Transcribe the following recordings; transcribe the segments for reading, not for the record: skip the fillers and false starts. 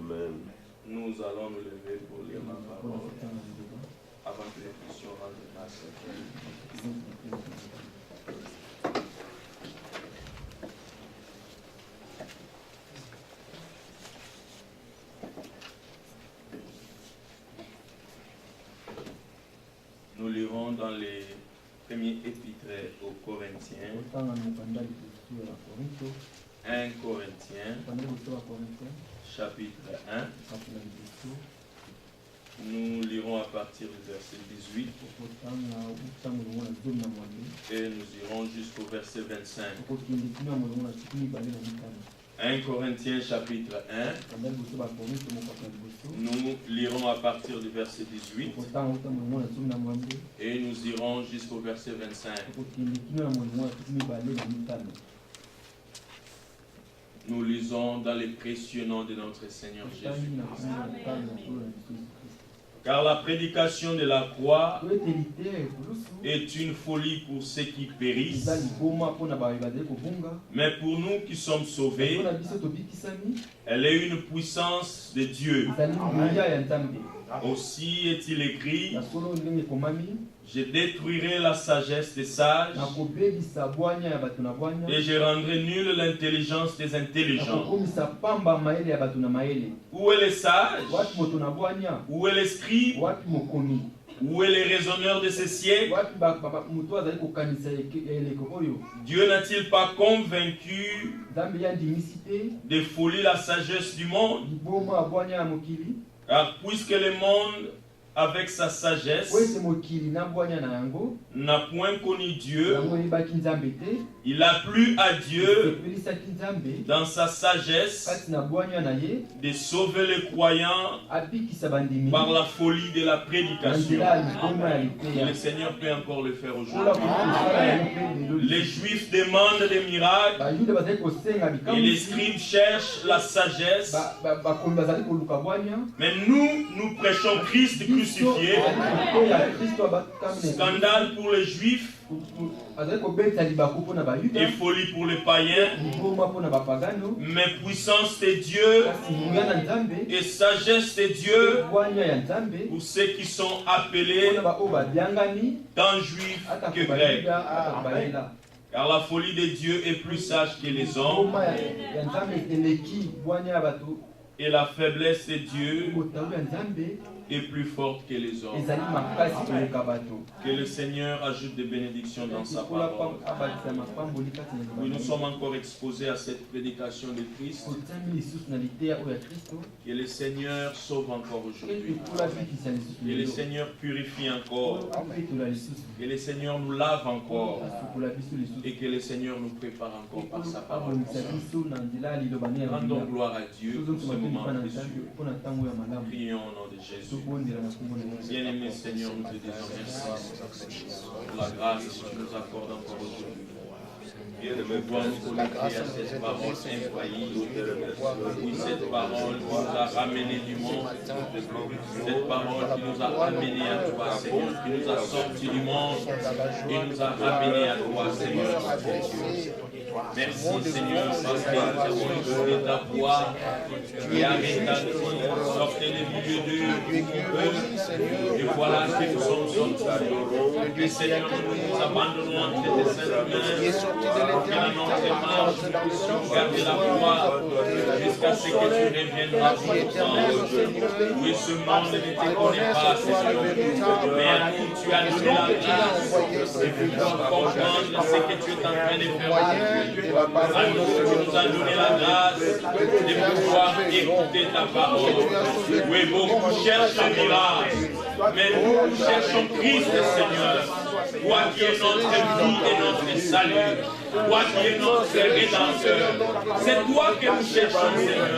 Amen. Nous allons nous lever pour lire la parole avant que nous puissions rendre grâce à Dieu. Nous lirons dans les premiers épîtres aux Corinthiens, 1 Corinthiens, chapitre 1. Nous lirons à partir du verset 18 et nous irons jusqu'au verset 25. 1 Corinthiens chapitre 1, nous lirons à partir du verset 18 et nous irons jusqu'au verset 25. Nous lisons dans les précieux noms de notre Seigneur Jésus-Christ. Car la prédication de la croix est une folie pour ceux qui périssent, mais pour nous qui sommes sauvés, elle est une puissance de Dieu. Aussi est-il écrit, je détruirai la sagesse des sages et je rendrai nulle l'intelligence des intelligents. Où est les sages? Où est les scribes? Où est les raisonneurs de ces siècles? Dieu n'a-t-il pas convaincu de folie la sagesse du monde? Car puisque le monde, avec sa sagesse, n'a point connu Dieu, il a plu à Dieu, dans sa sagesse, de sauver les croyants par la folie de la prédication. Et le Seigneur peut encore le faire aujourd'hui. Les Juifs demandent des miracles et les scribes cherchent la sagesse. Mais nous prêchons Christ crucifié. Scandale pour les Juifs et folie pour les païens, mais puissance de Dieu et sagesse de Dieu pour ceux qui sont appelés tant juifs que grecs. Car la folie de Dieu est plus sage que les hommes et la faiblesse de Dieu est plus forte que les hommes. Que le Seigneur ajoute des bénédictions dans sa parole. Oui, nous sommes encore exposés à cette prédication de Christ. Que le Seigneur sauve encore aujourd'hui. Que le Seigneur purifie encore. Que le Seigneur nous lave encore. Et que le Seigneur nous prépare encore par sa parole. Rendons gloire à Dieu pour ce moment précieux. Prions au nom de Jésus. Bien-aimé Seigneur, nous te disons merci pour la grâce que tu nous accordes encore aujourd'hui. De pouvoir nous connecter à cette parole infaillible. Oui, cette parole qui nous a ramené du monde. Cette parole qui nous a amené à toi, Seigneur. Qui nous a sorti du monde et nous a ramené à toi, Seigneur. Merci, Seigneur, parce que nous avons écouté ta voix qui a retenti. Sortez les milieux d'eux. Et voilà que nous sommes sortis. Que, Seigneur, nous nous abandonnons entre tes saintes mains. Que dans notre marche, nous puissions garder la foi jusqu'à ce que tu reviendras pour nous. Oui, ce monde ne te connaît pas, Seigneur. Mais à nous, tu as donné la grâce. Et pour comprendre ce que tu es en train de faire. À nous, tu nous as donné la grâce de pouvoir écouter ta parole. Oui, beaucoup cherchent le miracle. Mais nous cherchons Christ, Seigneur. Toi qui es notre vie et notre salut. Toi qui es notre rédempteur. C'est toi que nous cherchons, Seigneur.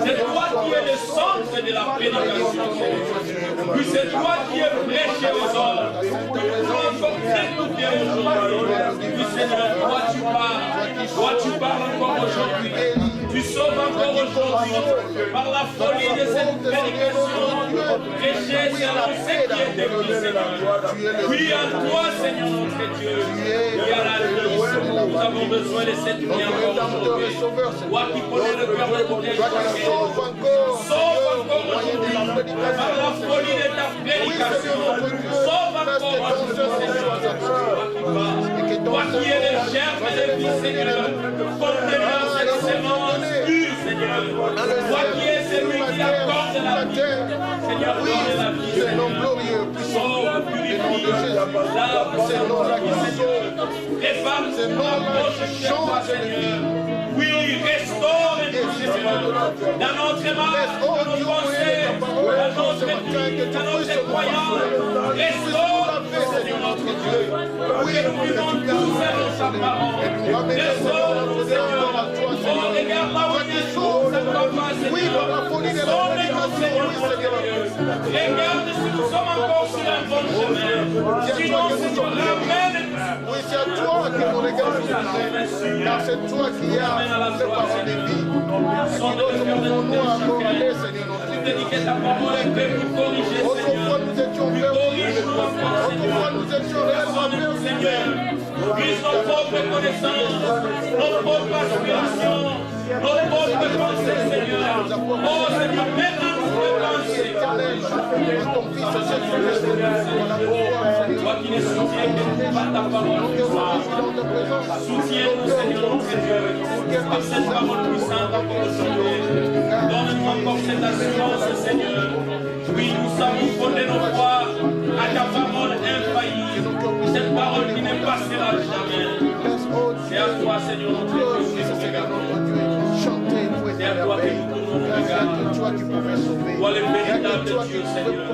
C'est toi qui es le centre de la prédication, Seigneur. Oui, c'est toi qui es prêché aux hommes. Nous voulons encore t'écouter aujourd'hui. Oui, Seigneur, toi tu parles encore aujourd'hui. Tu sauves encore aujourd'hui par la folie de cette prédication. Prêcher, Seigneur, ce qui est écrit, Seigneur. Oui, à toi, Seigneur, notre Dieu. Oui, à la vie. Nous avons besoin de cette vie encore aujourd'hui. Toi qui connais le cœur de tous les gens. Seigneur notre Dieu, Sauve encore aujourd'hui, Seigneur. Toi qui es le germe de vie, Seigneur. Contenant cette semence pure, Seigneur. Toi qui es celui qui accorde la vie. Seigneur, donne la vie. C'est le nom glorieux, Sauve, purifie, lave, c'est le nom-là qui Seigneur. Prépare c'est le la nom-là poche qui chez toi, change Seigneur. Oui, restaure nous, Seigneur. Dans notre âme, dans nos pensées, dans notre croyance. Restaure, Seigneur notre Dieu. Oui, nous vivons tous selon sa parole. Restaure, Seigneur. Oh, regarde là où les choses ne vont pas, Seigneur. Sonne-nous, Seigneur, Seigneur. Regarde si nous sommes encore sur un bon chemin. Sinon, Seigneur, ramène-nous. Oui, c'est à toi que nous regardons, car c'est toi qui as fait parole de vie. Nous pouvons encore aller, Seigneur notre Dieu. Autrefois nous étions perdus. Autrefois nous étions réellement perdus. Seigneur, brise nos propres connaissances, nos propres aspirations, nos propres pensées, Seigneur. Oh Seigneur, maintenant nous pouvons penser. Toi qui les soutiens par ta parole, soutiens-nous, Seigneur notre Dieu, par cette parole puissante encore aujourd'hui. Donne-nous encore cette assurance, Seigneur. Oui, nous savons fonder nos foi à ta parole infaillible, cette parole qui ne passera jamais. C'est à toi, Seigneur notre Dieu, que nous regardons. C'est à toi que nous tournons nos regards. Toi le véritable Dieu, Seigneur.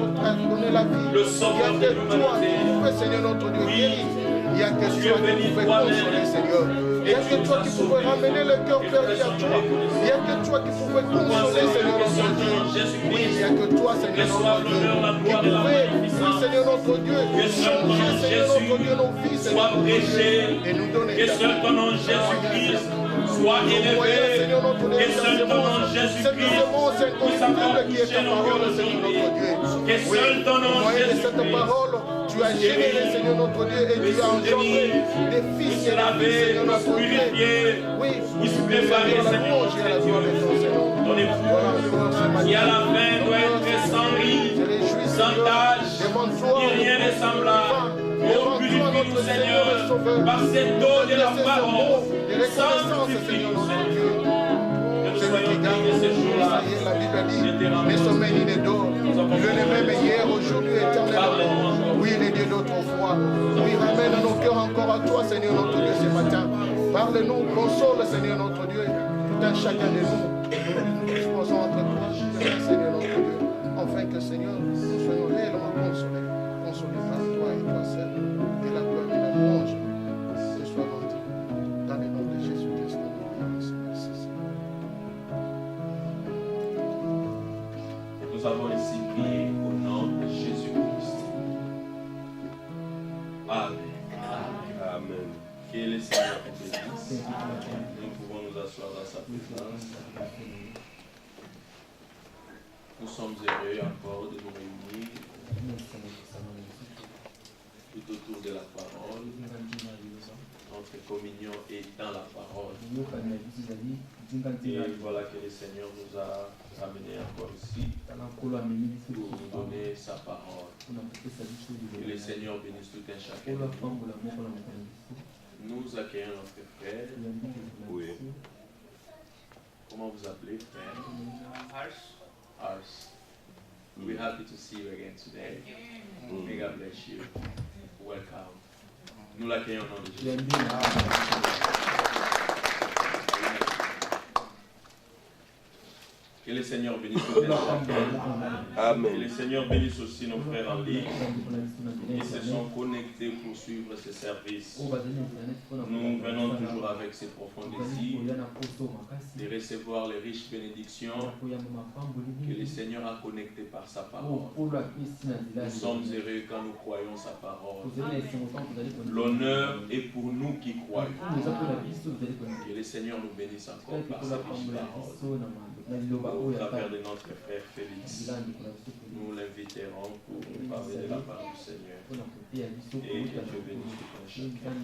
Le sauveur de l'humanité. Oui, il n'y a que toi qui pouvais consoler, Seigneur. Il n'y a que toi qui pouvais ramener le cœur perdu à toi. Il n'y a que toi qui pouvais consoler, Seigneur notre Dieu. Oui, il n'y a que toi, Seigneur notre Dieu. Qui pouvait, oui, Seigneur notre Dieu, changer, Seigneur notre Dieu, nos vies, Seigneur notre Dieu. Et nous donner que seul ton nom Jésus-Christ soit élevé. Que seul ton nom Jésus-Christ puisse encore toucher nos cœurs aujourd'hui. Que seul ton nom Jésus-Christ. Tu as généré, Seigneur notre Dieu, et tu as engendré des fils et des filles, Seigneur notre Dieu. Oui, puisse préparer, Seigneur notre Dieu, ton époux, qui à la fin doit être sans rire, sans tâche, ni rien de semblable. Oh, purifie-nous, Seigneur, par cette eau de la parole, sanctifie-nous, Seigneur. Que nous soyons dignes de ces jours-là. Mais sommeil il est d'or. Le même hier, aujourd'hui, éternellement. Oui, les dieux d'autrefois. Oui, ramène nos cœurs encore à toi, Seigneur notre Dieu, ce matin. Parle-nous, console, Seigneur notre Dieu, tout un chacun de nous. Nous disposons entre toi, Seigneur notre Dieu, afin que, Seigneur, nous soyons réellement consolés. Consolés par toi et toi seul. Et la gloire et la louange te soient rendues. Dans le nom de Jésus-Christ, nous merci, Seigneur. Nous avons ainsi prié au nom de Jésus-Christ. Amen. Amen. Que le Seigneur vous bénisse. Nous pouvons nous asseoir dans sa présence. Nous sommes heureux encore de nous réunir tout autour de la parole. Notre communion est dans la parole. Et voilà que le Seigneur nous a ramenés encore ici pour nous donner sa parole. Que le Seigneur bénisse tout un chacun. Nous accueillons notre frère. Oui. Comment vous appelez, frère? Ars. We're happy to see you again today. May God bless you. Welcome. Nous l'accueillons au nom de Jésus. Que le Seigneur bénisse nos frères. Amen. Que le Seigneur bénisse aussi nos frères en ligne qui se sont connectés pour suivre ce service. Nous venons toujours avec ce profond désir de recevoir les riches bénédictions que le Seigneur a connectées par sa parole. Nous sommes heureux quand nous croyons sa parole. L'honneur est pour nous qui croyons. Que le Seigneur nous bénisse encore par sa riche parole. Au travers de notre frère Félix, nous l'inviterons pour nous parler de la part du Seigneur. Et que Dieu bénisse tout un chacun.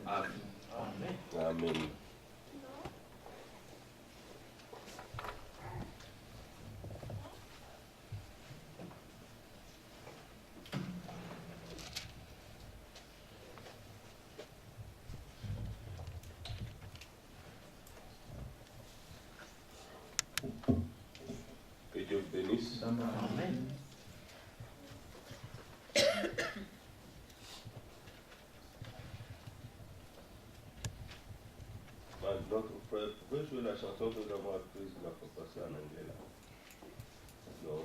Amen. Amen. pensons que nous avons appris la formation en anglais là. Non.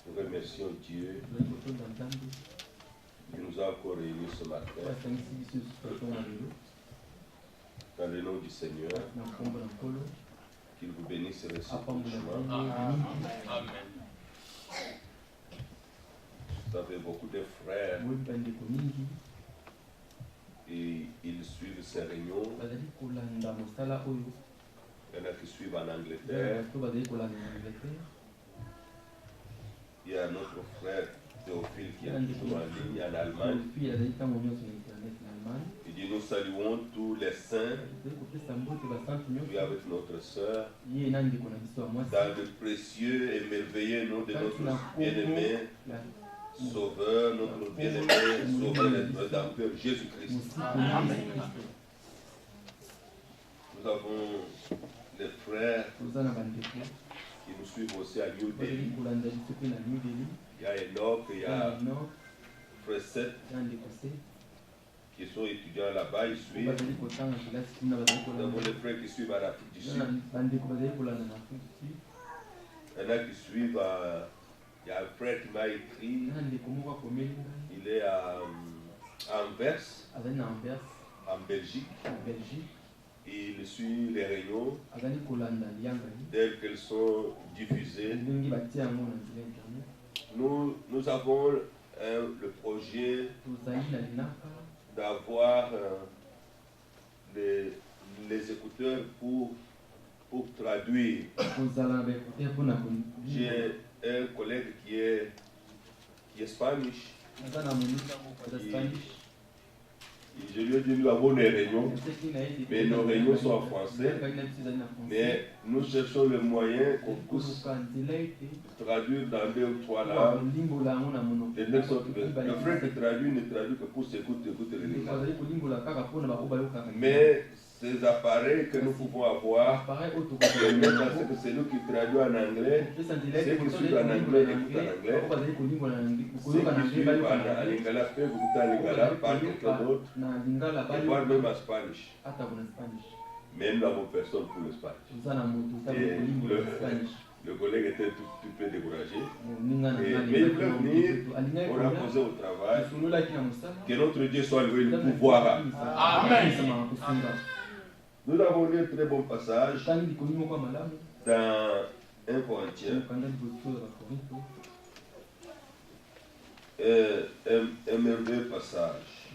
Nous remercions Dieu qui nous a encore réunis ce matin. Dans le nom du Seigneur, qu'il vous bénisse réciproquement. Amen. Vous avez beaucoup de frères et ils suivent ces réunions. Il y en a qui suivent en Angleterre. Il y a notre frère Théophile qui est toujours en ligne en Allemagne. Il dit nous saluons tous les saints. Puis avec notre sœur, dans le précieux et merveilleux nom de notre bien-aimé Sauveur, notre bien-aimé Sauveur et Rédempteur Jésus-Christ. Nous avons les frères qui nous suivent aussi à New Delhi. Il y a Enoch, il y a Frère Seth qui sont étudiants là-bas, ils suivent. Nous avons les frères qui suivent en Afrique du Sud. Il y en a qui suivent il y a un frère qui m'a écrit. Il est à Anvers, en Belgique. Et il suit les réunions telles qu'elles sont diffusées. Nous avons le projet d'avoir les écouteurs pour traduire. J'ai un collègue qui est Spanish. Je lui ai dit, nous avons des réunions, mais nos réunions sont en français. Mais nous cherchons le moyen qu'on puisse traduire dans 2 ou 3 langues. De telle sorte que le frère qui traduit ne traduit que pour s'écouter le livre. Mais ces appareils que nous pouvons avoir, parce que c'est nous qui traduisons en anglais, ceux qui suivent en anglais écoutent en anglais, ceux qui suivent en lingala peuvent écouter en lingala par quelqu'un d'autre, et voire même en Spanish. Mais nous n'avons personne pour le Spanish. Et le collègue était tout petit peu découragé. Mais il peut venir, on a posé au travail. Que notre Dieu soit loué, le pouvoir. Amen. Nous avons lu un très bon passage dans 1 Corinthiens. Un merveilleux passage.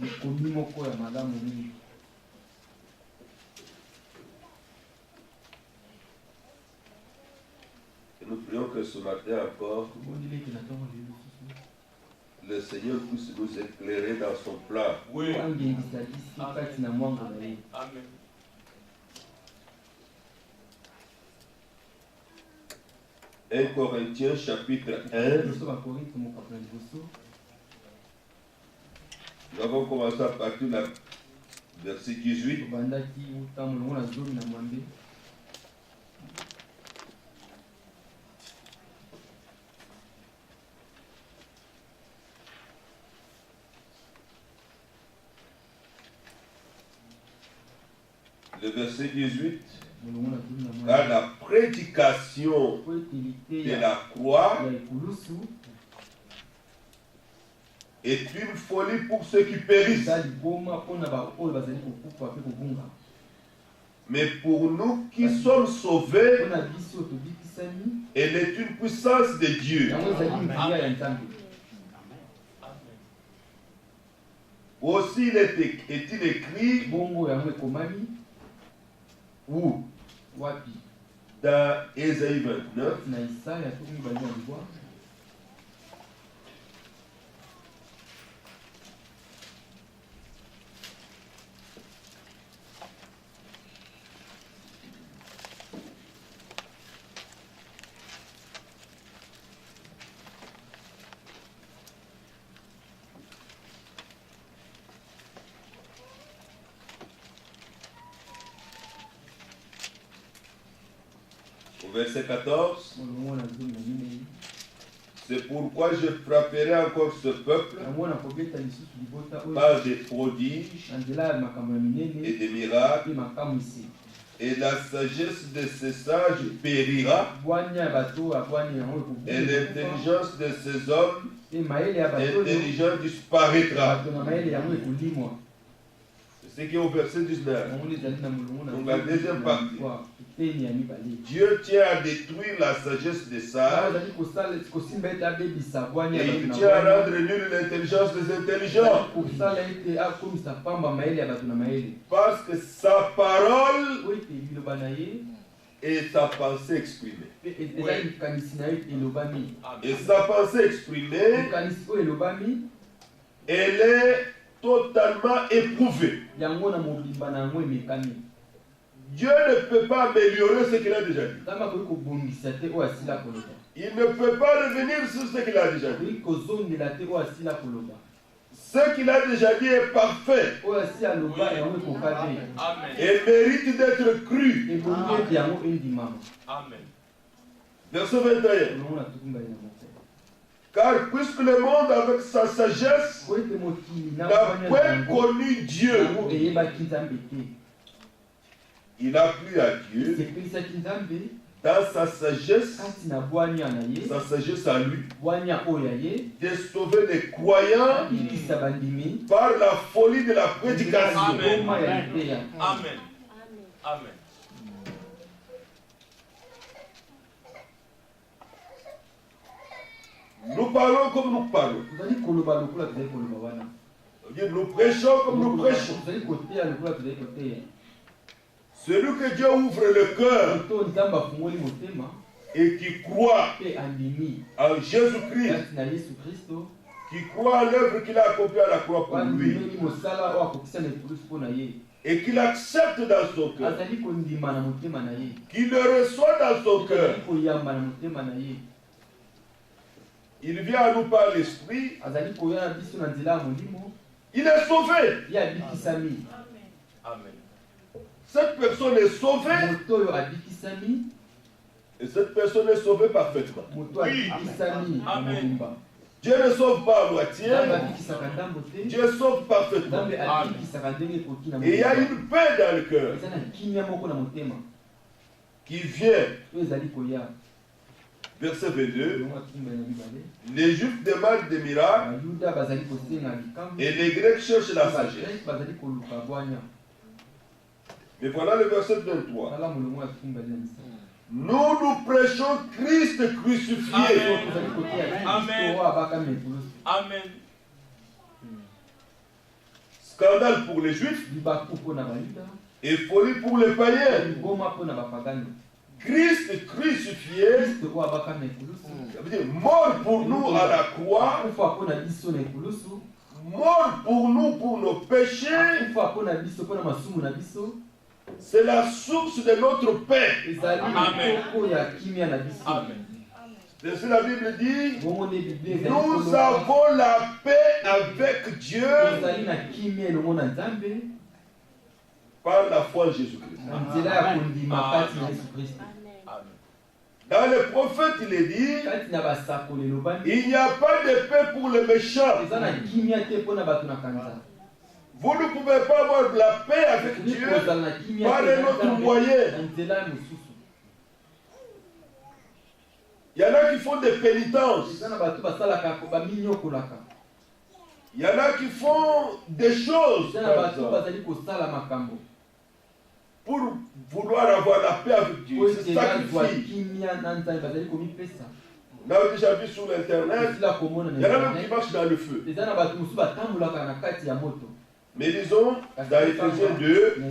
Et nous prions que ce matin encore, le Seigneur puisse nous éclairer dans son plan. Oui. Amen. 1 Corinthiens chapitre 1. Nous avons commencé à partir du verset 18. Le verset 18. Car la prédication de la croix est une folie pour ceux qui périssent. Mais pour nous qui sommes sauvés, elle est une puissance de Dieu. Aussi est-il écrit où? Dans Ésaïe 29. Verset 14. C'est pourquoi je frapperai encore ce peuple par des prodiges et des miracles, et la sagesse de ces sages périra, et l'intelligence de ces hommes intelligents disparaîtra. C'est ce qui est au verset 19. Donc la deuxième partie. Dieu tient à détruire la sagesse des sages et il tient à rendre nulle l'intelligence des intelligents. Parce que sa parole est sa pensée exprimée. Et sa pensée exprimée, elle est totalement éprouvée. Dieu ne peut pas améliorer ce qu'il a déjà dit. Il ne peut pas revenir sur ce qu'il a déjà dit. Ce qu'il a déjà dit est parfait. Et mérite d'être cru. Amen. Verset 21. Car puisque le monde avec sa sagesse n'a point connu Dieu, il a plu à Dieu dans sa sagesse à lui, de sauver les croyants par la folie de la prédication. Amen. Amen. Amen. Nous parlons comme nous parlons. Nous prêchons comme nous prêchons. Celui que Dieu ouvre le cœur et qui croit en Jésus-Christ, qui croit en l'œuvre qu'il a accomplie à la croix pour lui, et qu'il accepte dans son cœur, qu'il le reçoit dans son cœur, il vient à nous par l'esprit, il est sauvé. Amen. Cette personne est sauvée et cette personne est sauvée parfaitement. Amen. Dieu ne sauve pas à moitié, Dieu sauve parfaitement. Et il y a une paix dans le cœur qui vient. Verset 22. Les Juifs demandent des miracles et les Grecs cherchent la sagesse. Mais voilà le verset 23. Nous prêchons Christ crucifié. Amen. Amen. Scandale pour les Juifs et folie pour les païens. Christ crucifié, ça veut dire mort pour nous à la croix, mort pour nous pour nos péchés. C'est la source de notre paix. Amen. Amen. C'est la Bible dit, nous avons la paix avec Dieu par la foi en Jésus-Christ. Dans les prophètes, il est dit, il n'y a pas de paix pour les méchants. Vous ne pouvez pas avoir de la paix avec Dieu par un autre moyen. Il y en a qui font des pénitences. Il y en a qui font des choses pour vouloir avoir la paix avec Dieu. C'est sacrifié. On a déjà vu sur l'internet, il y en a même qui marchent dans le feu. Mais disons, dans Ephésiens 2,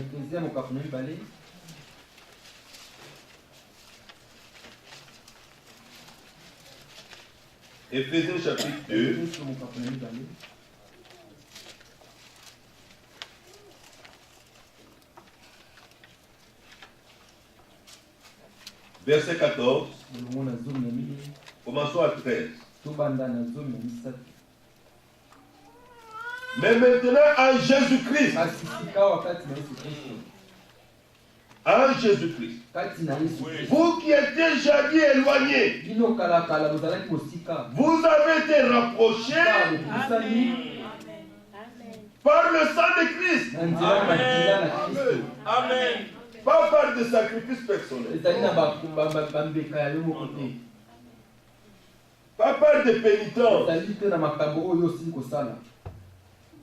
Ephésiens chapitre 2, verset 14, commençons à 13. Mais maintenant en Jésus-Christ, en Jésus-Christ. Vous qui étiez jadis éloignés, vous avez été rapprochés par le sang de Christ. Amen. Pas par des sacrifices personnels. Pas par des pénitents.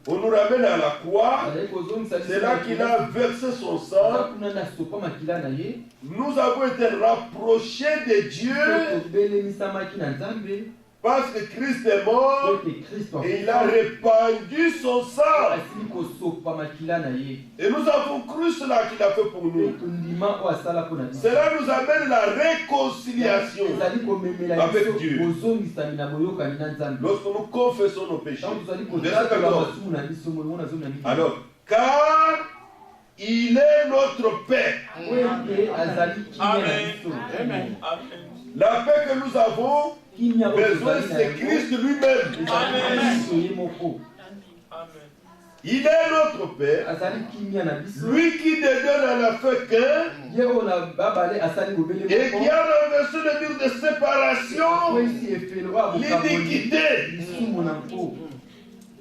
On nous ramène à la croix. C'est là qu'il a versé son sang. Nous avons été rapprochés de Dieu parce que Christ est mort et il a répandu son sang. Et nous avons cru cela qu'il a fait pour nous. Cela nous amène la réconciliation avec Dieu. Lorsque nous confessons nos péchés. Alors, car il est notre Père. Amen. La paix que nous avons besoin, c'est Christ lui-même. Amen. Il est notre Père. Lui qui de Dieu n'en a fait qu'un. Et qui a renversé le mur de séparation, l'iniquité.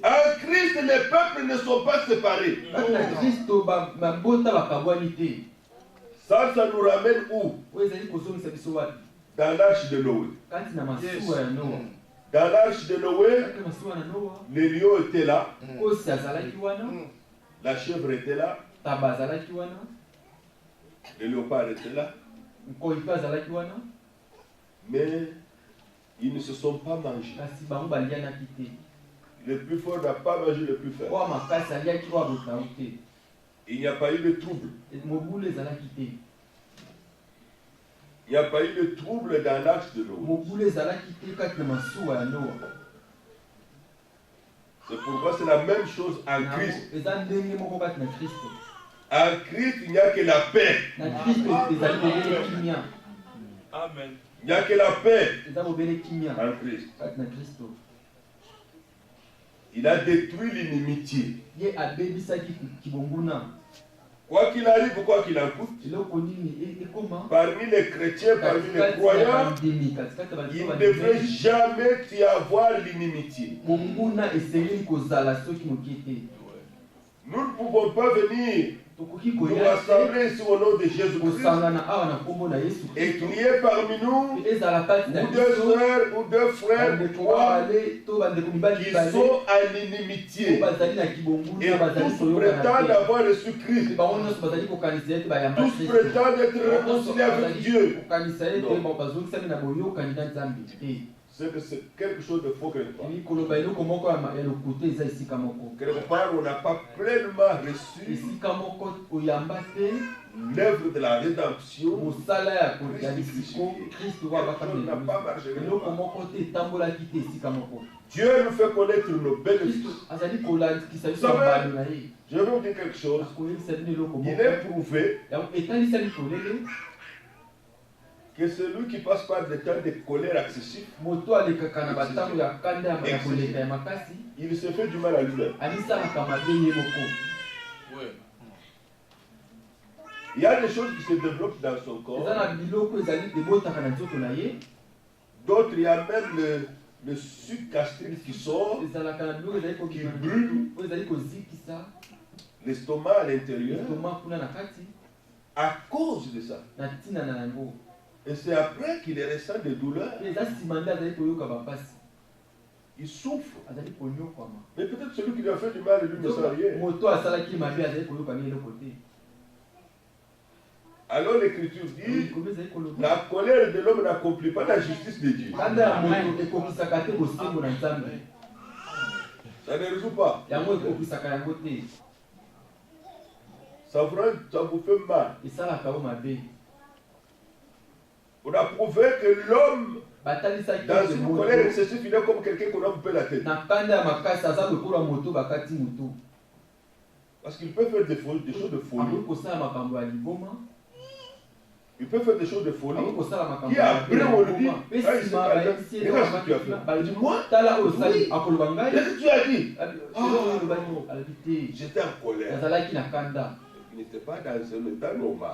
En Christ, les peuples ne sont pas séparés. Ça nous ramène où? Dans l'arche de Noé. Dans l'arche de Noé, les lions étaient là. La chèvre était là. Le léopard était là. Mais ils ne se sont pas mangés. Le plus fort n'a pas mangé le plus faible. Il n'y a pas eu de trouble. Il n'y a pas eu de trouble dans l'arche de Noé. C'est pourquoi c'est la même chose en Christ. En Christ, il n'y a que la paix. Amen. Il n'y a que la paix en Christ. Il a détruit l'inimitié. Quoi qu'il arrive ou quoi qu'il en coûte, parmi les chrétiens, parmi les croyants, il ne devrait jamais y avoir l'inimitié. Nous ne pouvons pas venir nous rassembler ici au nom de Jésus-Christ et qu'il y ait parmi nous ou deux soeurs ou deux frères ou trois qui sont à l'inimitié et tous prétendent avoir reçu Christ. Tous prétendent être réconciliés avec Dieu. C'est quelque chose de faux quelque part. Quelque part, on n'a pas pleinement reçu l'œuvre de la rédemption. Dieu nous fait connaître nos bénéfices. Vous savez, je vais vous dire quelque chose. Il est prouvé que celui qui passe par des temps de colère excessive, il se fait du mal à lui-même. Il y a des choses qui se développent dans son corps. D'autres, il y a même le sucre gastrique qui sort, qui brûle l'estomac à l'intérieur à cause de ça. Et c'est après qu'il ressent des douleurs. Il souffre. Mais peut-être celui qui lui a fait du mal, lui ne sait rien. Alors l'écriture dit, la colère de l'homme n'accomplit pas la justice de Dieu. Ça ne résout pas. Ça vous fait mal. On a prouvé que l'homme, dans une colère excessive, il est comme quelqu'un qu'on a coupé la tête. Parce qu'il peut faire des choses de folie. Il peut faire des choses de folie. Qui après on lui dit, regarde ce que tu as fait. Dis-moi, qu'est-ce que tu as dit? J'étais en colère. qui n'était pas dans un état normal.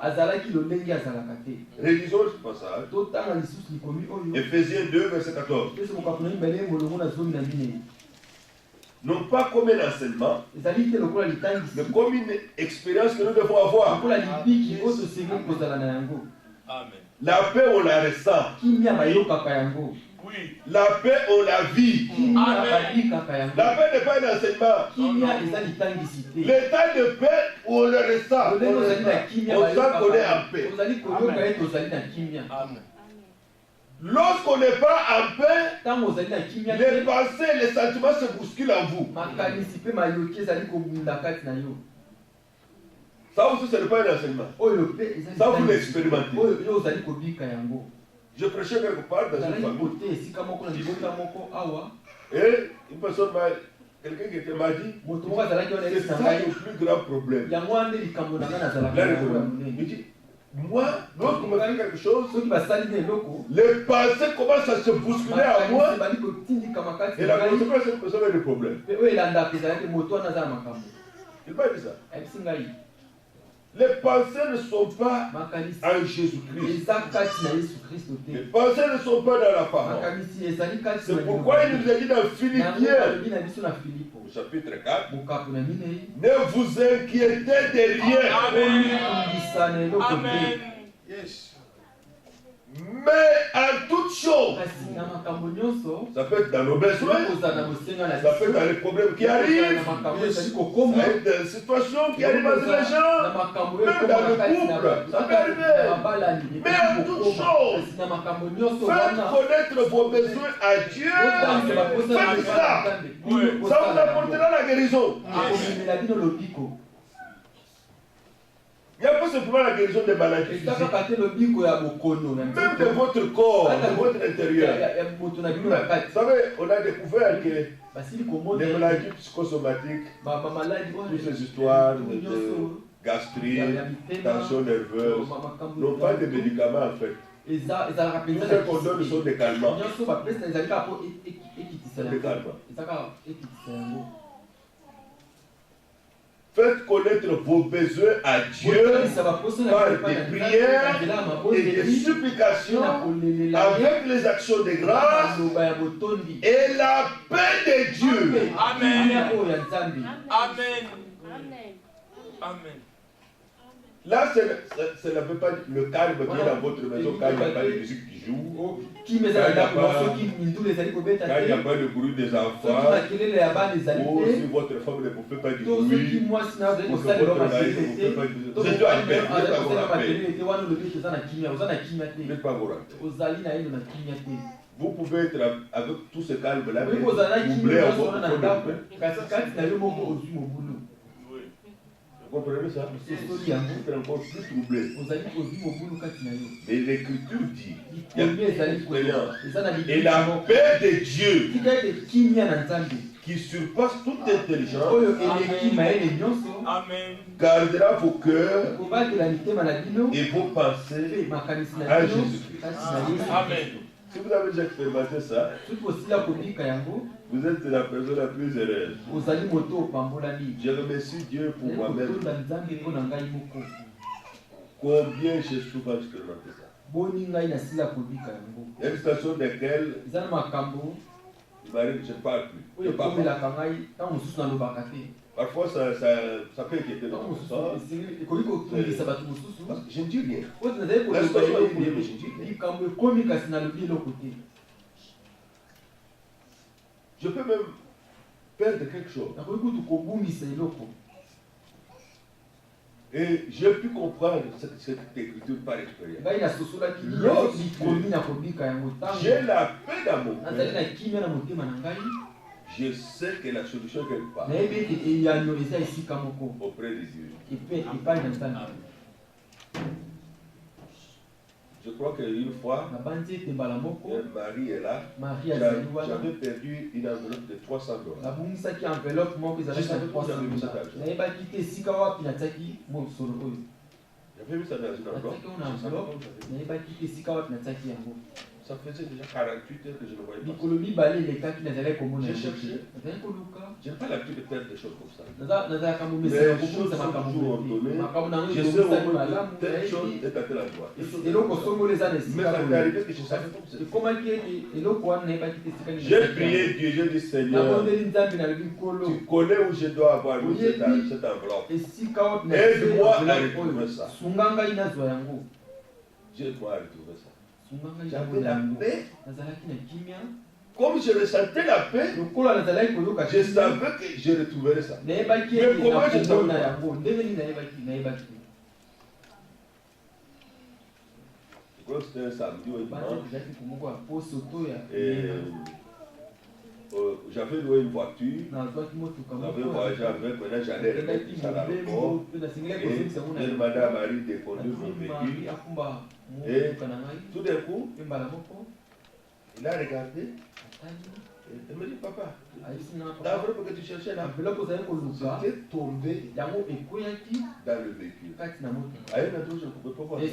Révisons ce passage. Éphésiens 2, verset 14. Non pas comme un enseignement, mais comme une expérience que nous devons avoir. La paix, on la ressent. La paix, on la vit. La paix n'est pas un enseignement. L'état de paix, on le ressent. On sent qu'on est en paix. Lorsqu'on n'est pas en paix, les pensées, les sentiments se bousculent en vous. Ça aussi, ce n'est pas un enseignement. Ça, vous l'expérimentez. Je prêchais quelque part dans une famille. Et une personne quelqu'un qui m'a dit, c'est ça le plus grand problème. Il dit, moi, lorsqu'on me fait quelque chose, les pensées commencent à se bousculer à moi. Et la conséquence, cette personne a des problèmes. Il m'a dit ça. Les pensées ne sont pas en Jésus-Christ. Les pensées ne sont pas dans la parole. C'est pourquoi il nous a dit dans Philippiens, au chapitre 4, ne vous inquiétez de rien. Amen. Yes. Mais en toute chose, ça peut être dans nos besoins, ça peut être dans les problèmes qui arrivent, ça peut être dans les situations qui arrivent entre les gens, même dans le couple, ça peut arriver. Mais en toute chose, faites connaître vos besoins à Dieu, faites ça, ça vous apportera la guérison. Il n'y a pas simplement la guérison des maladies physiques, même de votre corps, de votre intérieur. Vous savez, on a découvert que les maladies psychosomatiques, toutes ces histoires de gastrite, tension nerveuse, n'ont pas de médicaments en fait. Tout ce qu'on donne sont des calmants. Des calmants. Faites connaître vos besoins à Dieu par des prières et des supplications avec les actions de grâce et la paix de Dieu. Amen. Amen. Amen. Là, ce n'est pas le calme qui est dans votre maison quand il n'y a pas de musique qui joue, quand il n'y a pas de bruit des enfants, ou si votre femme ne vous fait pas du bruit, ou que votre mari ne vous fait pas du bruit. Vous êtes en paix, vous n'êtes pas encore en paix. Vous pouvez être avec tout ce calme-là, mais oublier en votre vous comprenez ça? Vous êtes encore plus troublé. Mais l'Écriture dit, il y a une expérience. Et la paix de Dieu, qui surpasse toute intelligence, gardera vos cœurs et vos pensées à Jésus-Christ. Amen. Si vous avez déjà expérimenté ça, vous êtes la personne la plus heureuse. Je remercie Dieu pour moi-même. Combien j'ai souvent expérimenté ça. Il y a une situation dans laquelle il m'arrive, je ne parle plus. Je parle pas. Parfois, ça peut inquiéter dans mon sens. Je ne dis rien. La situation est pour mais je ne dis rien. Je peux même perdre quelque chose. Et j'ai pu comprendre cette écriture par expérience. J'ai la paix dans mon cœur. Je sais que la solution est quelque part. Auprès de Dieu. Je crois qu'une fois, un mari est là. J'avais perdu une enveloppe de $300. J'avais mis ça dans une enveloppe. Ça faisait déjà 48 heures que je ne voyais pas. J'ai cherché. Je n'ai pas l'habitude de faire des choses comme ça. Mais les choses sont toujours ordonnées. Je sais au moins que telle chose est à telle endroit. Mais ça m'est arrivé que je savais comme ça. J'ai prié Dieu, j'ai dit Seigneur, tu connais où je dois avoir mis cette enveloppe. Aide-moi à retrouver ça. Aide-moi à retrouver ça. J'avais la paix. Comme je ressentais la paix, je savais que je retrouverais ça. Mais comment je savais pas? Je crois que c'était un samedi ou un dimanche. J'avais loué une voiture. J'avais voyagé avec, maintenant j'allais remettre ça à l'aéroport. Et une madame a eu des conduits mon véhicule. Et tout d'un coup, il a regardé. Il me dit, papa, l'enveloppe que tu cherchais là, c'était tombé dans le véhicule. À un endroit, je ne pouvais pas voir ça.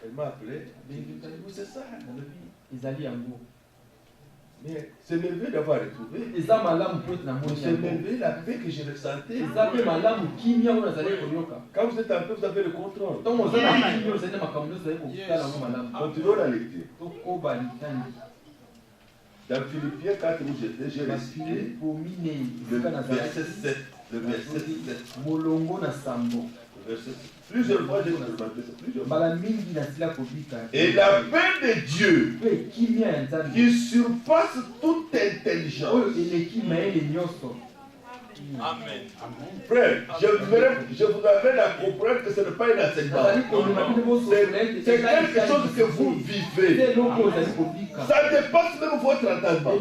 Elle m'a appelé. C'est ça. Mais c'est merveilleux d'avoir retrouvé. C'est merveilleux la paix que je ressentais. Quand vous êtes en paix, vous avez le contrôle. Continuons la lecture. Dans Philippiens 4 où j'étais, j'ai récité le verset 7. Le verset 7. Plusieurs fois, j'ai expérimenté ça. Plusieurs fois. Et la paix de Dieu qui surpasse toute intelligence. Amen. Frère, je vous amène à comprendre que ce n'est pas une enseignement. C'est quelque chose que vous vivez. Ça dépasse même votre entendement.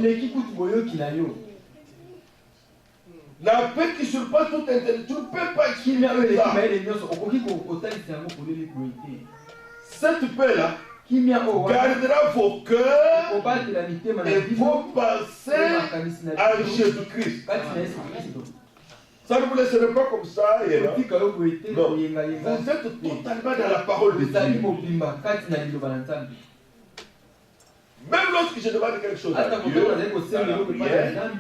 La paix qui surpasse toute intelligence, tu ne peux pas exprimer ça. Cette paix-là gardera vos cœurs et vos pensées à Jésus-Christ. Ça ne vous laissera pas comme ça. Non. Vous êtes totalement dans la parole de Dieu. Même lorsque je demande quelque chose à Dieu, dans la prière,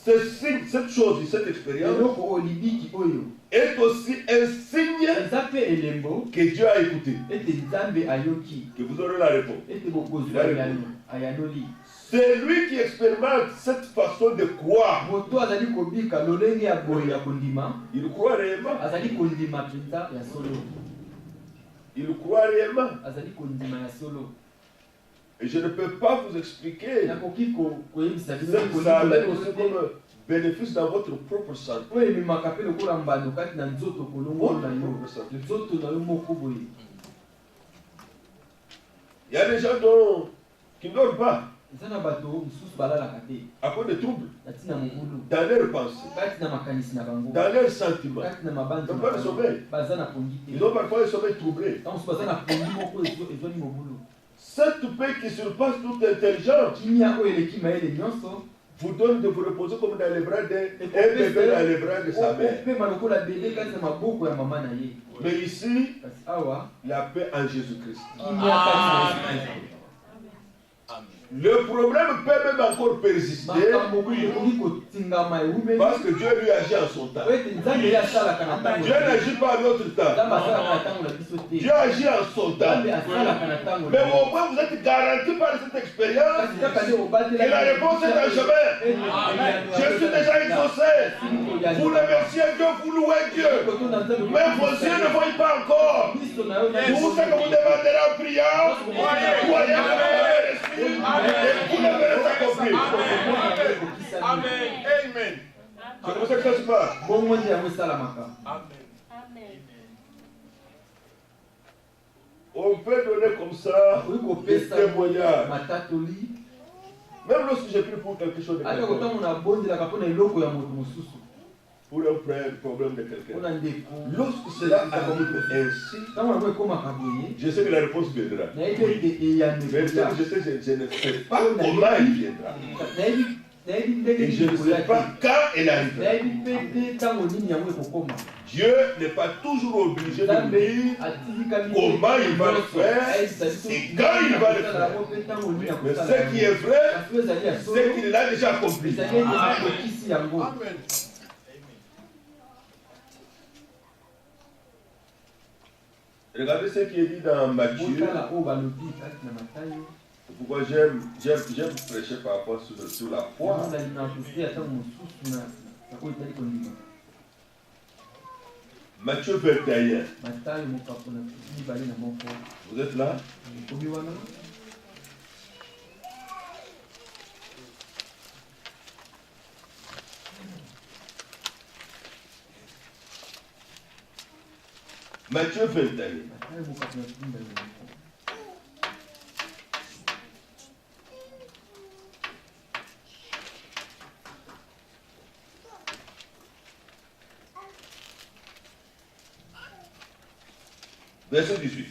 cette chose, cette expérience est aussi un signe que Dieu a écouté. Que vous aurez la réponse. C'est lui qui expérimente cette façon de croire. Il croit réellement. Il croit réellement. Et je ne peux pas vous expliquer cette salle comme bénéfice dans votre propre santé. Il y a des gens qui ne dorment pas à cause de troubles dans leurs pensées, dans leurs sentiments. Ils n'ont pas le sommeil. Ils ont parfois le sommeil troublé. Cette paix qui surpasse toute intelligence vous donne de vous reposer comme dans les bras d'un bébé dans les bras de sa mère. Mais ici, la paix en Jésus-Christ. Le problème peut même encore persister parce que Dieu lui agit en son temps. Dieu n'agit pas à notre temps. Dieu agit en son temps. Mais au moins vous êtes garanti par cette expérience que la réponse est en chemin. Je suis déjà exaucé. Vous remerciez Dieu, vous louez Dieu. Mais vos yeux ne voient pas encore. Tout ce que vous demanderez en priant, croyez que vous avez reçu. Et vous l'avez accompli. Amen. Amen. C'est comme ça que ça se passe. On peut donner comme ça des témoignages. Même lorsque j'ai pris pour quelque chose de quelqu'un. Pour un problème de quelqu'un. Lorsque cela arrive ainsi, je sais que la réponse viendra. Mais je sais que je ne sais pas comment il viendra. Et je ne sais pas quand elle arrivera. Dieu n'est pas toujours obligé de nous dire comment il va le faire et quand il va le faire. Mais ce qui est vrai, c'est qu'il l'a déjà accompli. Amen. Regardez ce qui est dit dans Matthieu. Pourquoi j'aime prêcher parfois sur la foi. Matthieu 21. Vous êtes là? Matthieu 21. Verset 18.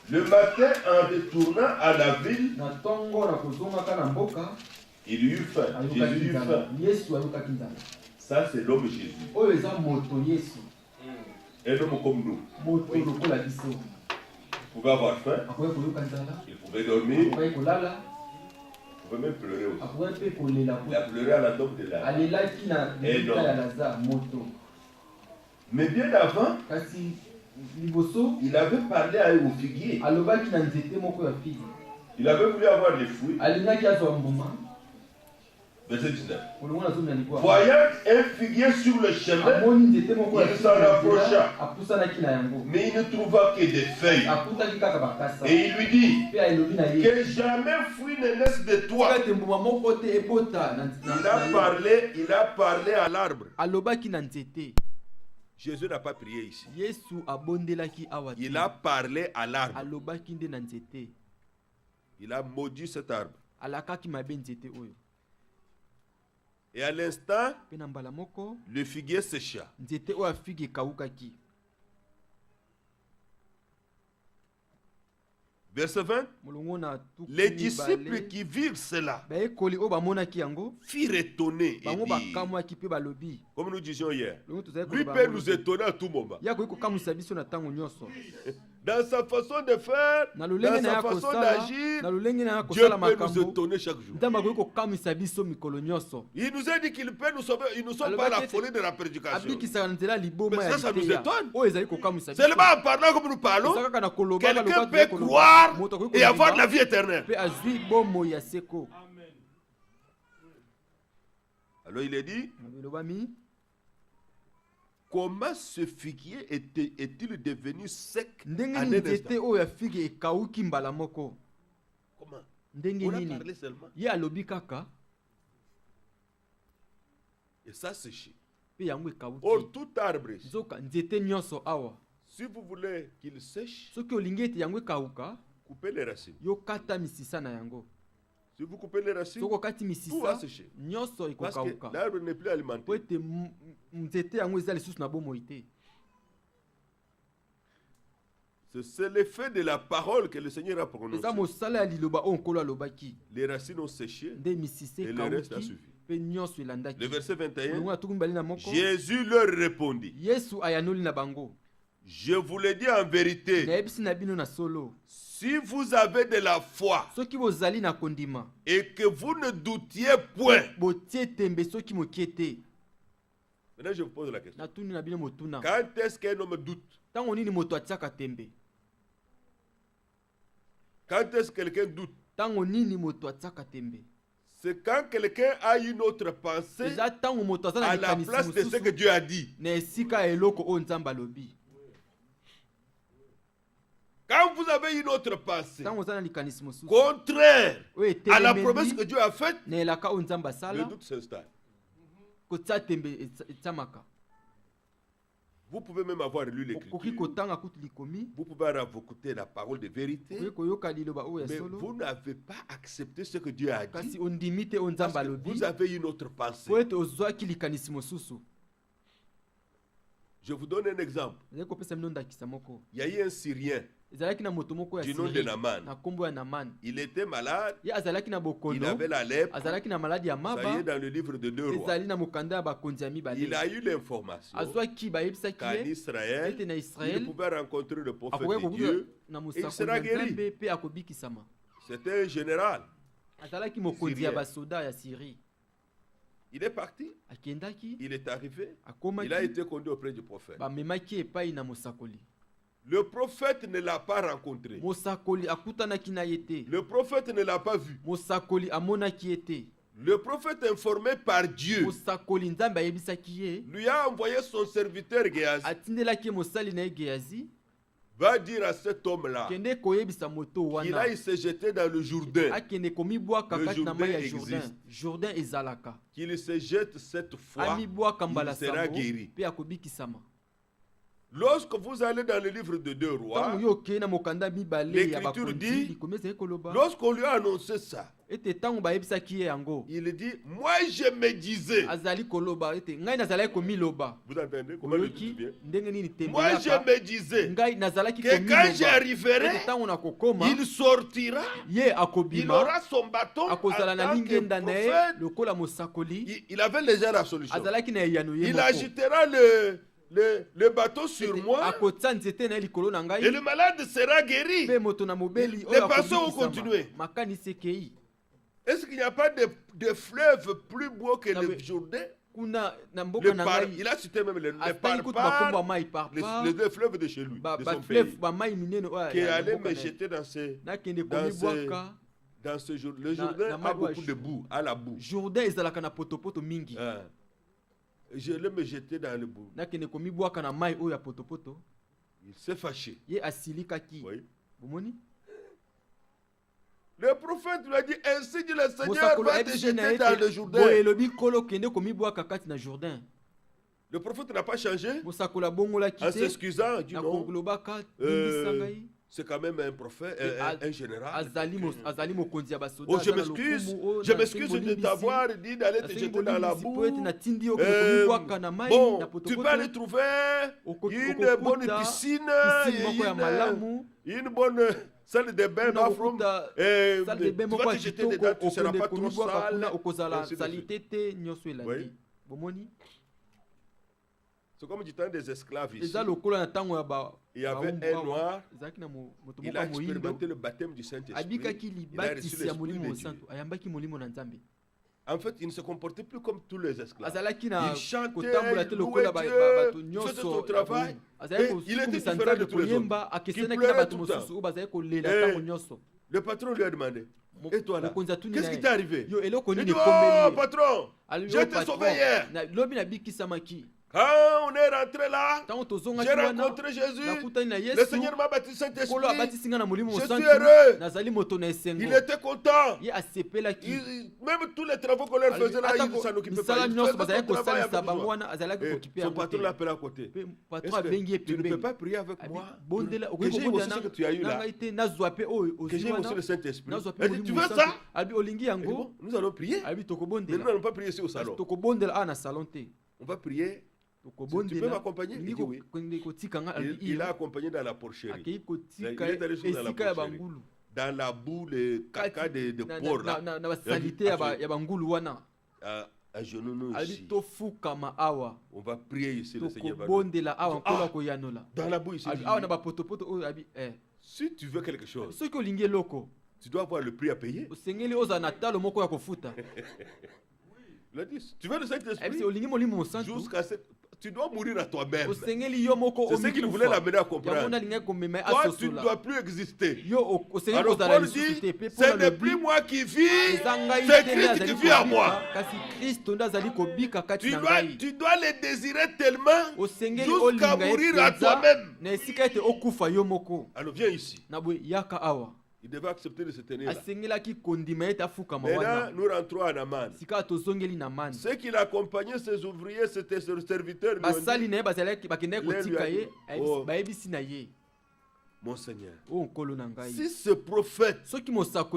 Le matin, en retournant à la ville, il eut faim. Jésus eut faim. Ça, c'est l'homme Jésus. Un homme comme nous. Vous pouvez avoir faim. Il pouvait dormir. Il pouvait même pleurer aussi. Il a pleuré à la tombe de l'âme. Et non. Mais bien avant, il avait parlé au figuier. Il avait voulu avoir des fruits. Verset 19. Voyant un figuier sur le chemin, il s'en approcha. Mais il ne trouva que des feuilles. Et il lui dit que jamais fruit ne naisse de toi. Il a parlé à l'arbre. Jésus n'a pas prié ici. Il a parlé à l'arbre. Il a maudit cet arbre. Et à l'instant, le figuier sécha. Verset 20. Les disciples qui virent cela firent étonner et dirent, comme nous disions hier, lui peut nous étonner à tout moment. Dans sa façon de faire, dans sa façon d'agir, Dieu peut nous étonner chaque jour. Il nous a dit qu'il peut nous sauver. Ils ne sont pas la folie de la prédication. Mais ça nous étonne. Seulement en parlant comme nous parlons, quelqu'un peut croire et avoir la vie éternelle. Alors il est dit, comment ce figuier est-il devenu sec en un instant? Comment? On a parlé seulement. Et ça séché. Or tout arbre, si vous voulez qu'il sèche, coupez les racines. Si vous coupez les racines, tout va sécher. Parce que l'arbre n'est plus alimenté. C'est l'effet de la parole que le Seigneur a prononcée. Les racines ont séché et le reste a suffi. Le verset 21, Jésus leur répondit, je vous le dis en vérité, si vous avez de la foi et que vous ne doutiez point. Maintenant je vous pose la question. Quand est-ce qu'un homme doute? Quand est-ce que quelqu'un doute? C'est quand quelqu'un a une autre pensée à la place de ce que Dieu a dit. Quand vous avez une autre pensée contraire à la promesse que Dieu a faite, le doute s'installe. Vous pouvez même avoir lu l'Écriture. Vous pouvez avoir écouté la parole de vérité. Mais vous n'avez pas accepté ce que Dieu a dit. Parce que vous avez une autre pensée. Je vous donne un exemple. Il y a eu un Syrien du nom de Naaman. Il était malade, il avait la lèpre. Ça y est, dans le livre de 2 Rois. Il a eu l'information qu'en Israël, il pouvait rencontrer le prophète de Dieu et il sera guéri. C'était un général syrien. Il est parti, il est arrivé, il a été conduit auprès du prophète. Le prophète ne l'a pas rencontré. Le prophète ne l'a pas vu. Le prophète informé par Dieu lui a envoyé son serviteur Géhazi. Va dire à cet homme-là qu'il aille se jeter dans le Jourdain. Le Jourdain existe. Qu'il se jette cette fois, il sera guéri. Lorsque vous allez dans le livre de 2 Rois, l'Écriture dit, lorsqu'on lui a annoncé ça, il dit, moi je me disais, vous entendez comment le dit bien? Moi je me disais que quand j'arriverai, il sortira, il aura son bâton en tant que prophète. Il avait déjà la solution. Il agitera le bateau sur moi et le malade sera guéri. Les passants ont continué. Est-ce qu'il n'y a pas de fleuve plus beau que le Jourdain? Il a cité même les deux fleuves de chez lui, de son pays, qui allait me jeter dans ce jour. Le Jourdain a beaucoup de boue, à la boue. Je l'ai me jeté dans le boue. Il s'est fâché. Oui. Le prophète lui a dit, ainsi dit le Seigneur, va te jeter dans le Jourdain. Le prophète n'a pas changé en s'excusant, dit non. C'est quand même un prophète, un général. Oh, je m'excuse de t'avoir dit d'aller te jeter dans la boue. Bon, tu peux aller trouver une bonne piscine, une bonne salle de bain, tu vas te jeter dedans, tu ne seras pas trop sale. Oui. C'est comme du temps des esclaves ici. Il y avait un noir, il a expérimenté le baptême du Saint-Esprit. Il a reçu l'Esprit de Dieu. En fait, il ne se comportait plus comme tous les esclaves. Il chantait, il louait Dieu, il faisait son travail. Et il était différent de tous les autres, qui pleurait tout le temps. Le patron lui a demandé, et toi là, qu'est-ce qui t'est arrivé? Il dit, oh patron, je t'ai sauvé hier. Quand on est rentré là, j'ai rencontré Jésus, le Seigneur m'a baptisé Saint-Esprit, je suis heureux, il était content, même tous les travaux qu'on leur faisait là, il ne s'en occupait pas, il faisait son travail avec moi. Son patron l'appelle à côté, est-ce que tu ne peux pas prier avec moi, que j'ai reçu ce que tu as eu là, que j'ai reçu le Saint-Esprit? Elle dit, tu veux ça? Bon, nous allons prier, mais nous n'allons pas prier ici au salon, on va prier. Tu peux m'accompagner? Il dit oui. Il a accompagné dans la porcherie. Il est allé dans la porcherie. Dans la boue, le caca de porc là. À genoux ici. On va prier ici, le Seigneur va nous. Dans la boue ici. Si tu veux quelque chose, tu dois avoir le prix à payer. Il a dit, tu veux le Saint-Esprit jusqu'à cette... Tu dois mourir à toi-même. C'est ce qu'il voulait l'amener à comprendre. Toi, tu ne dois plus exister. Alors Paul dit, ce n'est plus moi qui vis, c'est Christ qui vit en moi. Tu dois le désirer tellement jusqu'à mourir à toi-même. Alors viens ici. Il devait accepter de se tenir là. Maintenant, nous rentrons à Naaman. Ceux qui l'accompagnaient, ses ouvriers, c'était ses serviteurs. Mon Seigneur, si ce prophète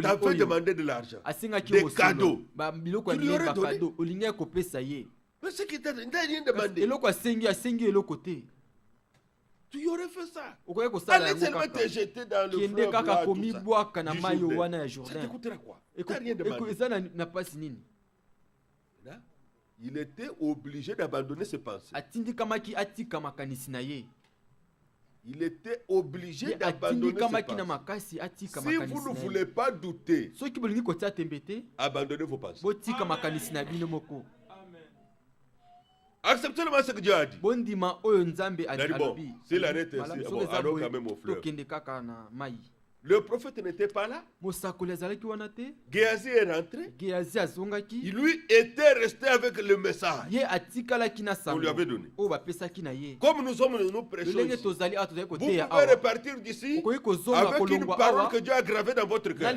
t'avait demandé de l'argent, des cadeaux, tu lui aurais donné. Mais ce qui t'a rien demandé. Tu y aurais fait ça. Allez seulement te jeter dans le fleuve là, tout ça. Du Jourdain. Ça te coûtera quoi? T'as rien demandé. Là, il était obligé d'abandonner ses pensées. Il était obligé d'abandonner ses pensées. Si vous ne voulez pas douter, abandonnez vos pensées. Acceptez le ce que Dieu a dit. Il a dit, bon, s'il arrête ainsi, allons quand même au fleuve. Le prophète n'était pas là. Géasi est rentré. Il lui était resté avec le message qu'on lui avait donné. Comme nous sommes, nous prêchons ici. Vous pouvez repartir d'ici avec une parole que Dieu a gravée dans votre cœur.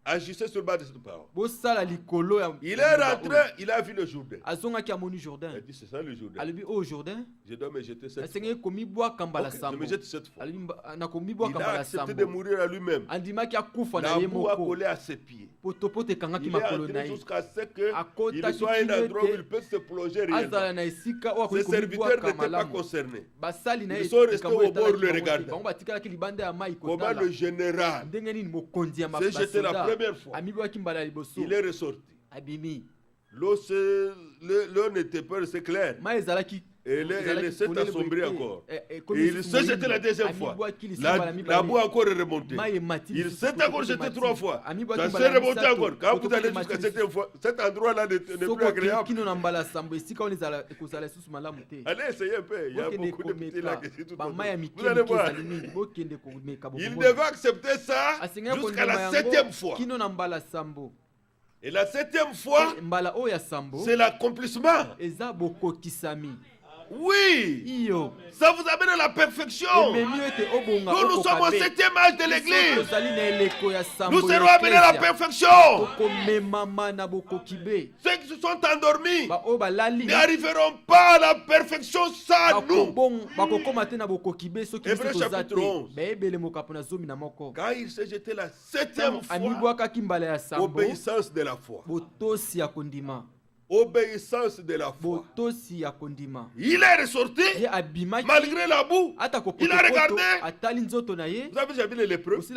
Agissez sur le bas de cette parole. Il est rentré, il a vu le Jourdain. Il a dit, c'est ça le Jourdain. Je dois me jeter cette fois. Je me jette cette fois. Il a accepté de mourir à lui-même. La boue a collé à ses pieds. Il est entré jusqu'à ce qu'il soit à un endroit où il peut se plonger réellement. Ses serviteurs n'étaient pas concernés. Ils sont restés au bord le regardant. Comment le général s'est jeté la première fois. Il est ressorti. L'eau n'était pas assez claire. Et elle s'est assombrie encore. Et il s'est jeté la deuxième fois. La boue a encore remonté. Il s'est encore jeté 3 fois. Ça s'est remonté encore. Quand vous allez jusqu'à cet endroit-là n'est plus agréable. Allez essayer un peu. Il y a beaucoup de petits là qui sont tout autour. Vous allez voir. Il devait accepter ça jusqu'à la 7e fois. Et la 7e fois, c'est l'accomplissement. Oui, ça vous amène à la perfection. Nous sommes au 7e âge de l'église. Nous serons amenés à la perfection. Ceux qui se sont endormis n'arriveront pas à la perfection sans nous. Hébreux chapitre 11. Quand il s'est jeté la 7e fois, obéissance de la foi. Obéissance de la foi. Il est ressorti malgré la boue. Il a regardé. Vous avez déjà vu les lépreux? Il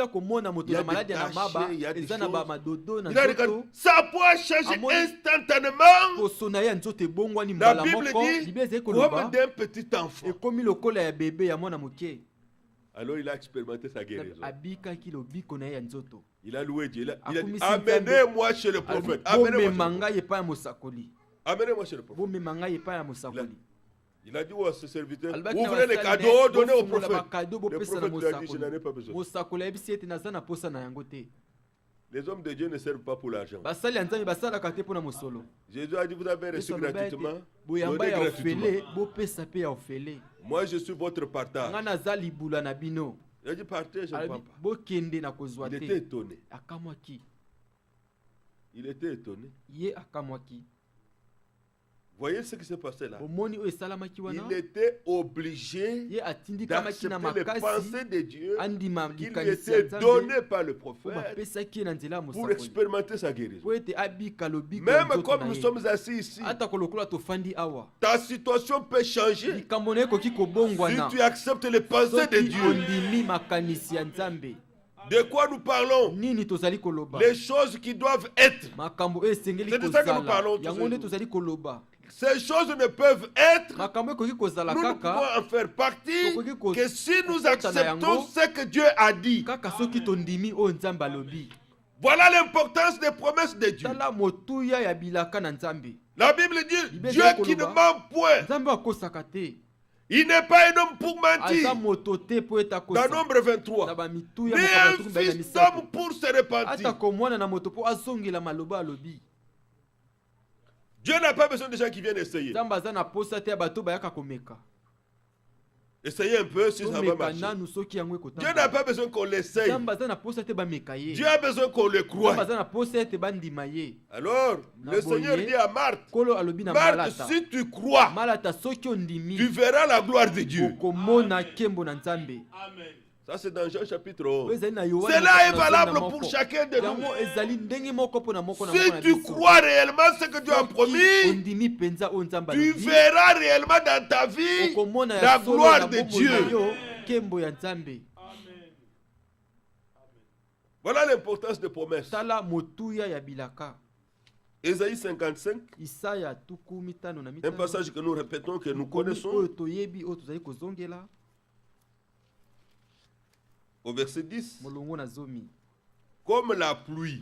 y a des taches, il y a des choses. Il a regardé. Sa peau a changé instantanément. La Bible dit comme d'un petit enfant. Alors il a expérimenté sa guérison. Il a loué Dieu. Il a dit, amenez-moi chez le prophète. Amenez-moi chez le prophète. Il a dit à ses serviteurs, ouvrez les cadeaux, donnez au prophète. Le prophète lui a dit, je n'en ai pas besoin. Les hommes de Dieu ne servent pas pour l'argent. Jésus a dit, vous avez reçu gratuitement, donnez gratuitement. Moi, je suis votre partage. Il a dit, partez, je ne prends pas. Il était étonné. Il était étonné. Voyez ce qui s'est passé là. Il était obligé d'accepter les pensées de Dieu qui lui étaient données par le prophète pour expérimenter sa guérison. Même comme nous sommes assis ici, ta situation peut changer si tu acceptes les pensées de Dieu. De quoi nous parlons? Les choses qui doivent être. C'est de ça que nous parlons tous. Ces choses ne peuvent être, nous ne pouvons en faire partie que si nous acceptons ce que Dieu a dit. Voilà l'importance des promesses de Dieu. La Bible dit, Dieu qui ne ment point. Il n'est pas un homme pour mentir. Dans Nombre 23. Ni un fils d'homme pour se repentir. Dieu n'a pas besoin de gens qui viennent essayer. Essayez un peu si ça va marcher. Dieu n'a pas besoin qu'on l'essaye. Dieu a besoin qu'on le croie. Alors, le Seigneur dit à Marthe, Marthe, si tu crois, tu verras la gloire de Dieu. Ça, c'est dans Jean chapitre 11. Cela Cela est valable pour chacun de nous. Si tu crois réellement ce que Dieu a promis, tu verras réellement dans ta vie la gloire de Dieu. Voilà l'importance des promesses. Ésaïe 55, un passage que nous répétons, que nous connaissons, au verset 10. Comme la pluie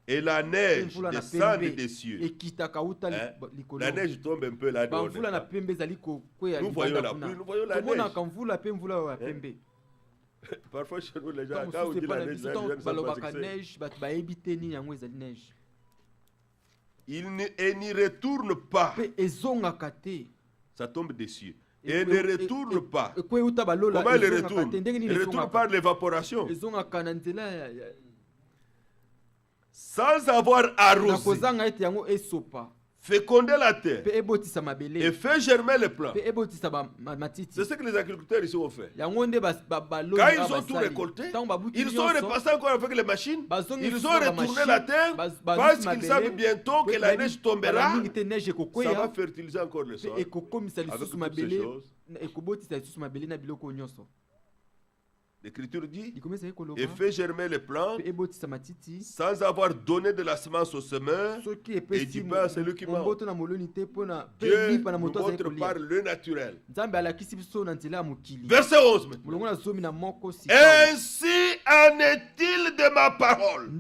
et la neige descendent des cieux. La neige tombe un peu là dedans. Nous voyons la pluie, nous voyons la neige. Parfois chez nous, les gens, quand on dit la neige, il n'y retourne pas. Ça tombe des cieux. Et ne retourne pas. Comment il retourne? Il retourne par l'évaporation. Sans avoir arrosé. Féconder la terre et faire germer les plants. C'est ce que les agriculteurs ici ont fait. Quand ils ont tout récolté, ils sont repassés encore avec les machines. Ils ont retourné la terre parce qu'ils savent bientôt que la neige tombera. Ça va fertiliser encore le sol avec toutes ces choses. L'Écriture dit, et fait germer les plants sans avoir donné de la semence au semeur et du pain à celui qui mange. Dieu nous montre par le naturel. Verset 11. Ainsi en est-il de ma parole.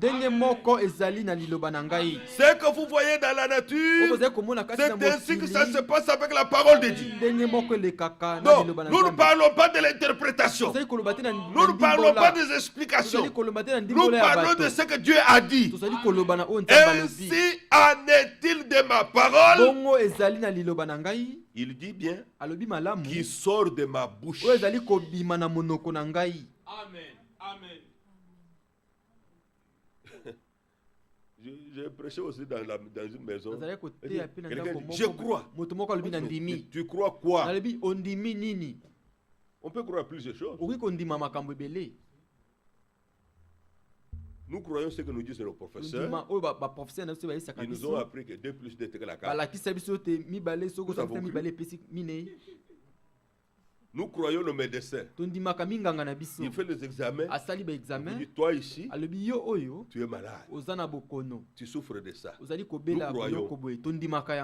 Ce que vous voyez dans la nature, c'est ainsi que ça se passe avec la parole de Dieu. Non, nous ne parlons pas de l'interprétation. Nous ne parlons pas des explications. Nous parlons de ce que Dieu a dit. Ainsi en est-il de ma parole. Il dit bien qui sort de ma bouche. Amen. Amen. J'ai prêché aussi dans une maison. Je crois. Tu crois quoi? On peut croire plusieurs choses. Nous croyons ce que nous disent nos professeurs. Ils nous ont appris que 2 plus 2 égale à 4. Nous croyons nos médecins. Il fait les examens. Il dit, toi ici, tu es malade. Tu souffres de ça. Nous croyons.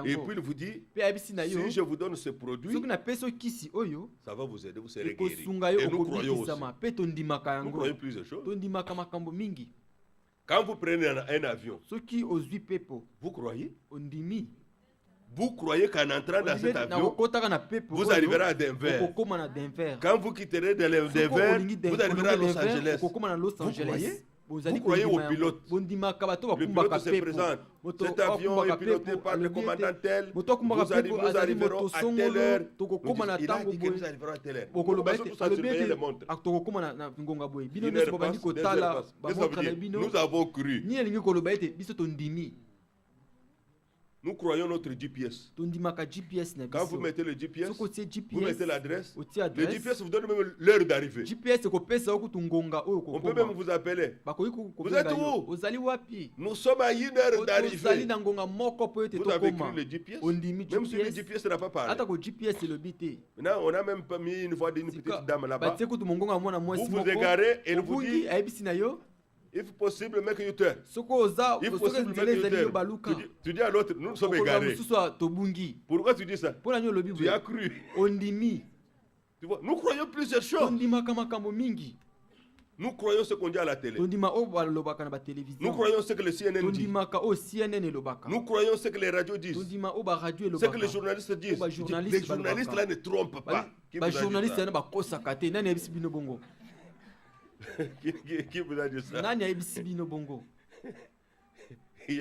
Et puis il vous dit, si je vous donne ce produit, ça va vous aider, vous serez guéri. Et nous croyons aussi. Nous croyons plusieurs choses. Quand vous prenez un avion, vous croyez? Vous croyez qu'en entrant dans cet avion, vous arriverez à Denver. Quand vous quitterez Denver, vous arriverez à Los Angeles. Vous croyez au pilote. Le pilote se présente. Cet avion est piloté par le commandant tel. Nous arriverons à telle heure. Il a dit que nous arriverons à telle heure. Nous avons surveillé les montres. Nous avons cru. Nous croyons notre GPS. Quand vous mettez le GPS, vous mettez l'adresse. Le GPS vous donne même l'heure d'arrivée. On peut même vous appeler. Vous êtes où? Nous sommes à 1 heure d'arrivée. Vous avez écrit le GPS. Même si le GPS n'a pas parlé. Maintenant, on a même pas mis une voix d'une petite dame là-bas. Vous vous égarez et vous dites, if possible, make you turn. If possible, make you turn. Tu dis à l'autre, nous sommes égarés. Pourquoi tu dis ça? Tu as cru. Tu vois, nous croyons plusieurs choses. Nous croyons ce qu'on dit à la télé. Nous croyons ce que le CNN dit. Nous croyons ce que les radios disent. Ce que les journalistes disent. Les journalistes là ne trompent pas. Qui vous a dit ça? Il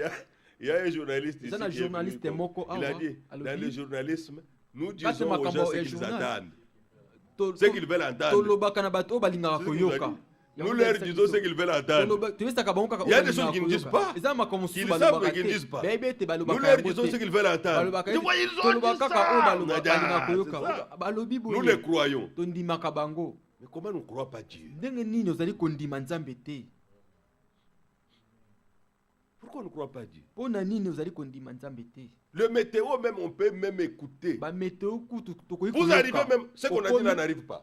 y a un journaliste ici qui il a dit, dans le journalisme, nous disons aux gens ce qu'ils attendent. Ce qu'ils veulent entendre. Nous leur disons ce qu'ils veulent entendre. Il y a des choses qu'ils ne disent pas. Qu'ils savent mais qu'ils ne disent pas. Nous leur disons ce qu'ils veulent entendre. Tu vois, ils ont dit ça. Nous les croyons. Mais comment on ne croit pas Dieu? Pourquoi on ne croit pas Dieu? Le météo même, on peut même écouter. Vous arrivez même, ce qu'on a dit là n'arrive pas.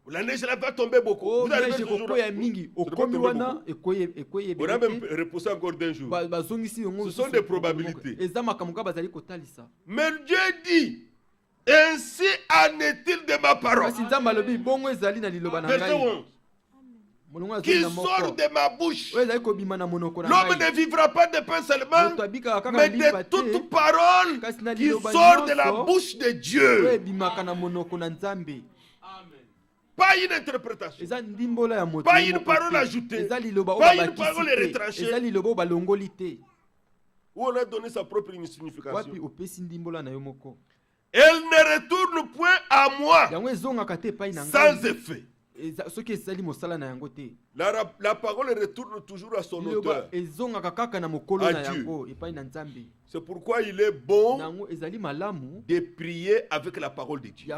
La neige là va tomber beaucoup. Vous arrivez toujours là. On a même repoussé encore d'un jour. Ce sont des probabilités. Mais Dieu dit, ainsi en est-il de ma parole. Verset 11. Qui sort de ma bouche. L'homme ne vivra pas de pain seulement, mais de toute parole qui sort de la bouche de Dieu. Pas une interprétation, pas une parole ajoutée, pas une parole retranchée, où on a donné sa propre signification. Elle ne retourne point à moi sans effet. La parole retourne toujours à son auteur, à Dieu. C'est pourquoi il est bon de prier avec la parole de Dieu.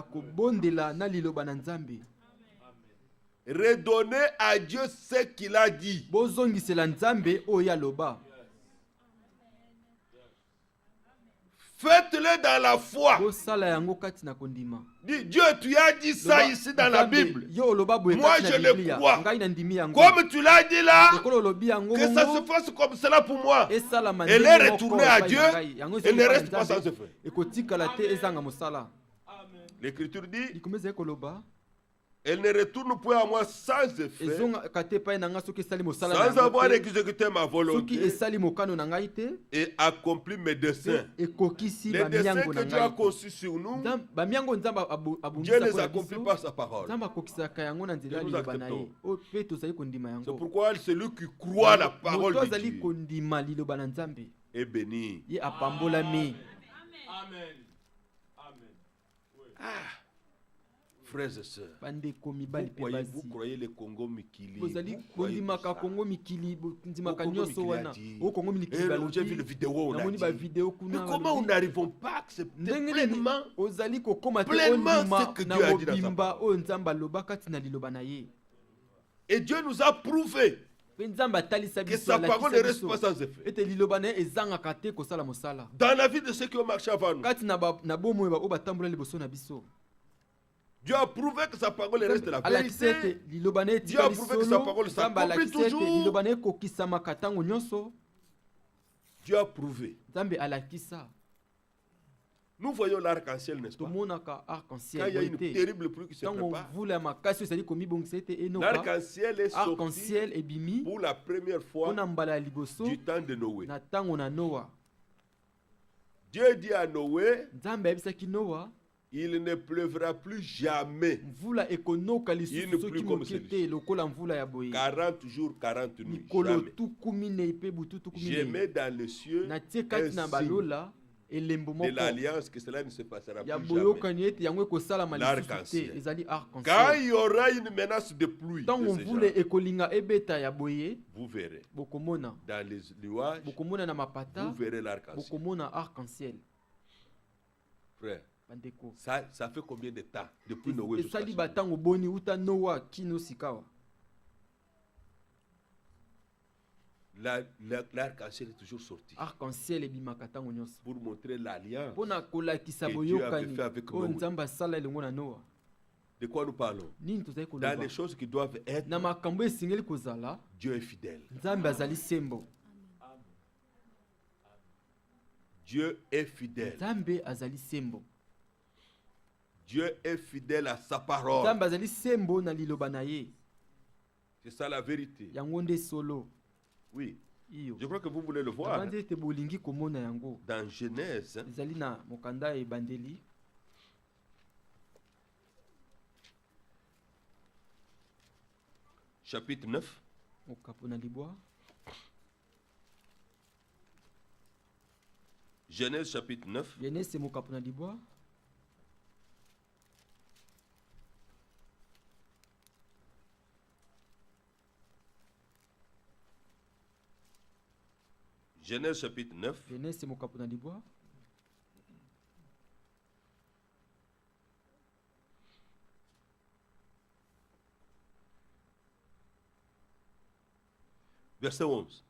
Redonner à Dieu ce qu'il a dit. Faites-le dans la foi. Dis, Dieu, tu as dit ça ici dans la Bible. Moi, je le crois. Comme tu l'as dit là, que ça se fasse comme cela pour moi. Elle est retournée à Dieu. Elle ne reste pas sans effet. L'Écriture dit, elle ne retourne point à moi sans effet, sans avoir exécuté ma volonté et accompli mes desseins. Les desseins que Dieu a conçus sur nous, Dieu les accomplit par sa parole. C'est pourquoi celui qui croit la parole de Dieu est béni. Amen. Frères et sœurs, vous croyez le Congo Mikili. J'ai vu le vidéo. Mais comment nous n'arrivons pas à accepter pleinement ce que Dieu a dit dans sa parole? Et Dieu nous a prouvé que sa parole ne reste pas sans effet. Dans la vie de ceux qui ont marché avant nous, Dieu a prouvé que sa parole reste la vérité. Dieu a prouvé que sa parole s'accomplit toujours. Dieu a prouvé. Nous voyons l'arc-en-ciel, n'est-ce pas? Quand il y a une terrible pluie qui se prépare, l'arc-en-ciel est sorti pour la première fois du temps de Noé. Dieu dit à Noé, il ne pleuvra plus jamais une pluie comme celle-ci. 40 jours, 40 nuits. Jamais. Je mets dans le cieux un signe de l'alliance que cela ne se passera plus jamais. L'arc-en-ciel. Quand il y aura une menace de pluie, vous verrez. Dans les nuages, vous verrez l'arc-en-ciel. Frère, ça fait combien de temps depuis Noé jusqu'à l'arc-en-ciel est toujours sorti pour montrer l'alliance que Dieu avait fait avec Noé. De quoi nous parlons? Dans les choses qui doivent être, Dieu est fidèle. Dieu est fidèle. Dieu est fidèle à sa parole. C'est ça la vérité. Oui. Je crois que vous voulez le voir. Dans Genèse, chapitre 9. Genèse chapitre 9. Genèse chapitre 9. Verset 11.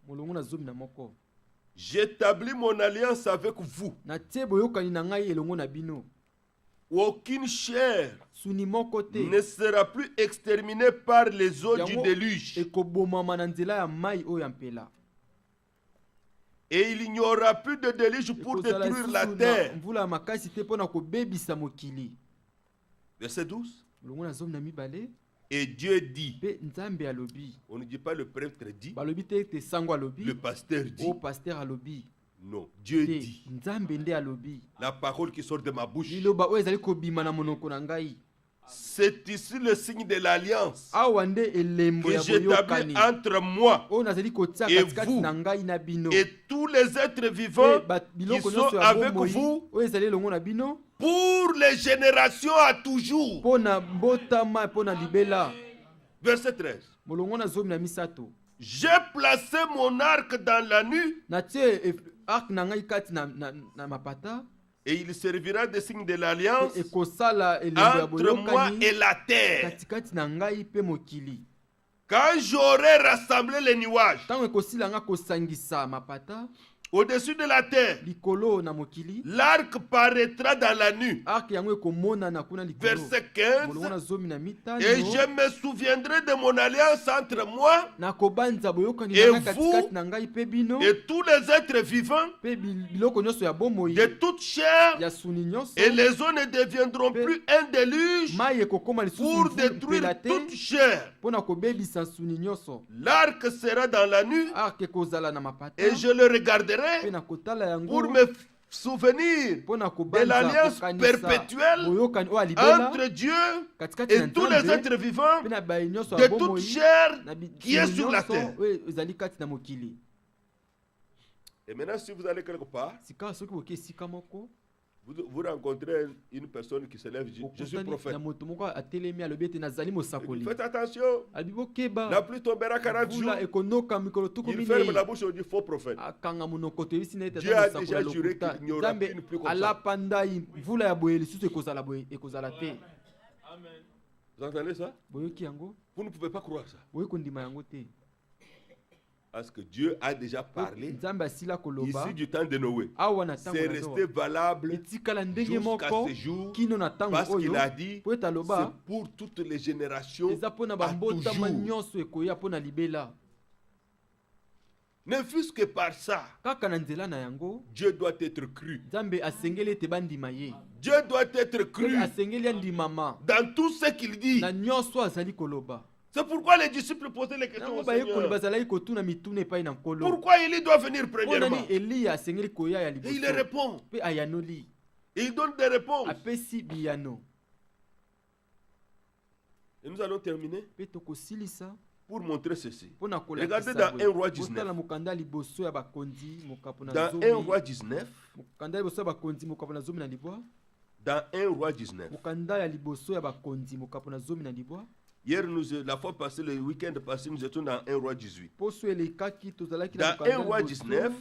molongo na zomi na moko. J'établis mon alliance avec vous. Na tie boyokani na ngai elongo na bino. Aucune chair Suni moko te. ne sera plus exterminée par les eaux du déluge. Ekobomama na nzela ya mai oyo ya mpela. Et il n'y aura plus de déluge pour détruire la terre. Mvula makasi te pona ko bebisa mokili. Verset 12. Molongo na zomi na mibale. Et Dieu dit, Pe nzambe alobi. on ne dit pas le prêtre dit, Balobi te sango alobi. le pasteur dit. O pasteur alobi. Non, Dieu dit. Nzambe nde alobi. La parole qui sort de ma bouche. Liloba oyo ezali kobima na monoko na ngai. C'est ici le signe de l'alliance Awa nde elembo que ya j'établis boyokani. entre moi Oyo nazali kotia et katikati vous na ngai na bino. et tous les êtres vivants qui Biloko sont nyonso ya avec bomoi vous oyo ezali elongo na bino. pour les générations à toujours. Pona mbotama pona libela. Verset 13. Molongo na zomi na misato. J'ai placé mon arc dans la nuit Na tie arc na ngai kati na mapata. et il servira de signe de l'alliance Ekosala elembo ya entre moi boyokani et la terre. katikati na ngai pe mokili. Quand j'aurai rassemblé les nuages Tango ekosila nga kosangisa mapata au-dessus de la terre, likolo na mokili. l'arc paraîtra dans la nuit. Arc yango ekomona na kuna likolo. Verset 15. Molongo na zomi na mitano. Et je me souviendrai de mon alliance entre moi Na kobanza boyokani et na ngai vous, katikati na ngai pe bino. et tous les êtres vivants Pe biloko nyonso ya bomoi de toute chair, ya suni nyonso. et les eaux ne deviendront plus un déluge Mai ekokoma lisusu pour détruire mpela te toute chair. mpona kobebisa suni nyonso. L'arc sera dans la nuit Arc ekozala na mapata. et je le Pe regarderai na kotala yango pour me souvenir mpona de kobanza l'alliance kokanisa perpétuelle boyokani oyo alibela entre Dieu katikati na et tous les Nzambe êtres vivants mpe na baye nyonso de ya toute bomoi chair na qui est bisuni sur la nyonso terre. oyo ezali kati na mokili. Et maintenant, si vous allez quelque part, Sika soki boke esika moko vous rencontrez une personne qui se lève, je suis okutani prophète. na moto moko atelemi alobi ete nazali mosakoli. Faites attention, Alobi bokeba la pluie tombera 40 jours. mvula ekonoka mikolo tuku Il ferme la minei. bouche et dit faux prophète. Akanga monoko toyebisi na ete Dieu aza a mosakoli déjà ya juré lokuta. qu'il n'y aura Nzambe plus comme ça. alapa ndai mvula ya boye lisusu ekozala boye ekozala te. Vous entendez ça? Boyoki yango Vous ne pouvez pas croire ça. boye kondima yango te. Parce que Dieu a déjà parlé Nzambe asila koloba ici du temps de Noé. awa na tango C'est na resté Noa. valable Etikala ndenge jusqu'à moko ce jour kino na tango parce qu'il oyo a dit po ete c'est aloba pour toutes les générations eza mpona à bambotama toujours. nyonso ekoya mpona libela. Ne fût-ce que par ça, Kaka na nzela na yango Dieu doit être cru. Nzambe asengeli ete bandima ye. Dieu doit être cru Asengeli andimama dans tout ce qu'il dit. na nyonso azali koloba. C'est pourquoi les disciples posaient les questions Nango au bayekoli Seigneur. bazalaki kotuna mituna epai na nkolo. Pourquoi Élie doit venir Mpo premièrement? nani Eliya asengeli koya ya Et il liboso répond. mpe ayanoli Et il donne des réponses. apesi biyano. Et nous allons terminer Mpe tokosilisa pour montrer ceci. mpona Regardez kolakisa dans 1 Roi boye. 19. Kotala mokanda ya liboso ya bakonzi mokapo na Dans zomi. 1 Roi 19, Mokanda ya liboso ya bakonzi mokapo na zomi na libwa. dans 1 Roi 19. Mokanda ya liboso ya bakonzi mokapo na zomi na libwa. Hier, la fois passée, le week-end passé, nous étions dans 1 Roi 18. Poso elekaki tozalaki Dans na mokanda 1 Roi ya 19, liboso.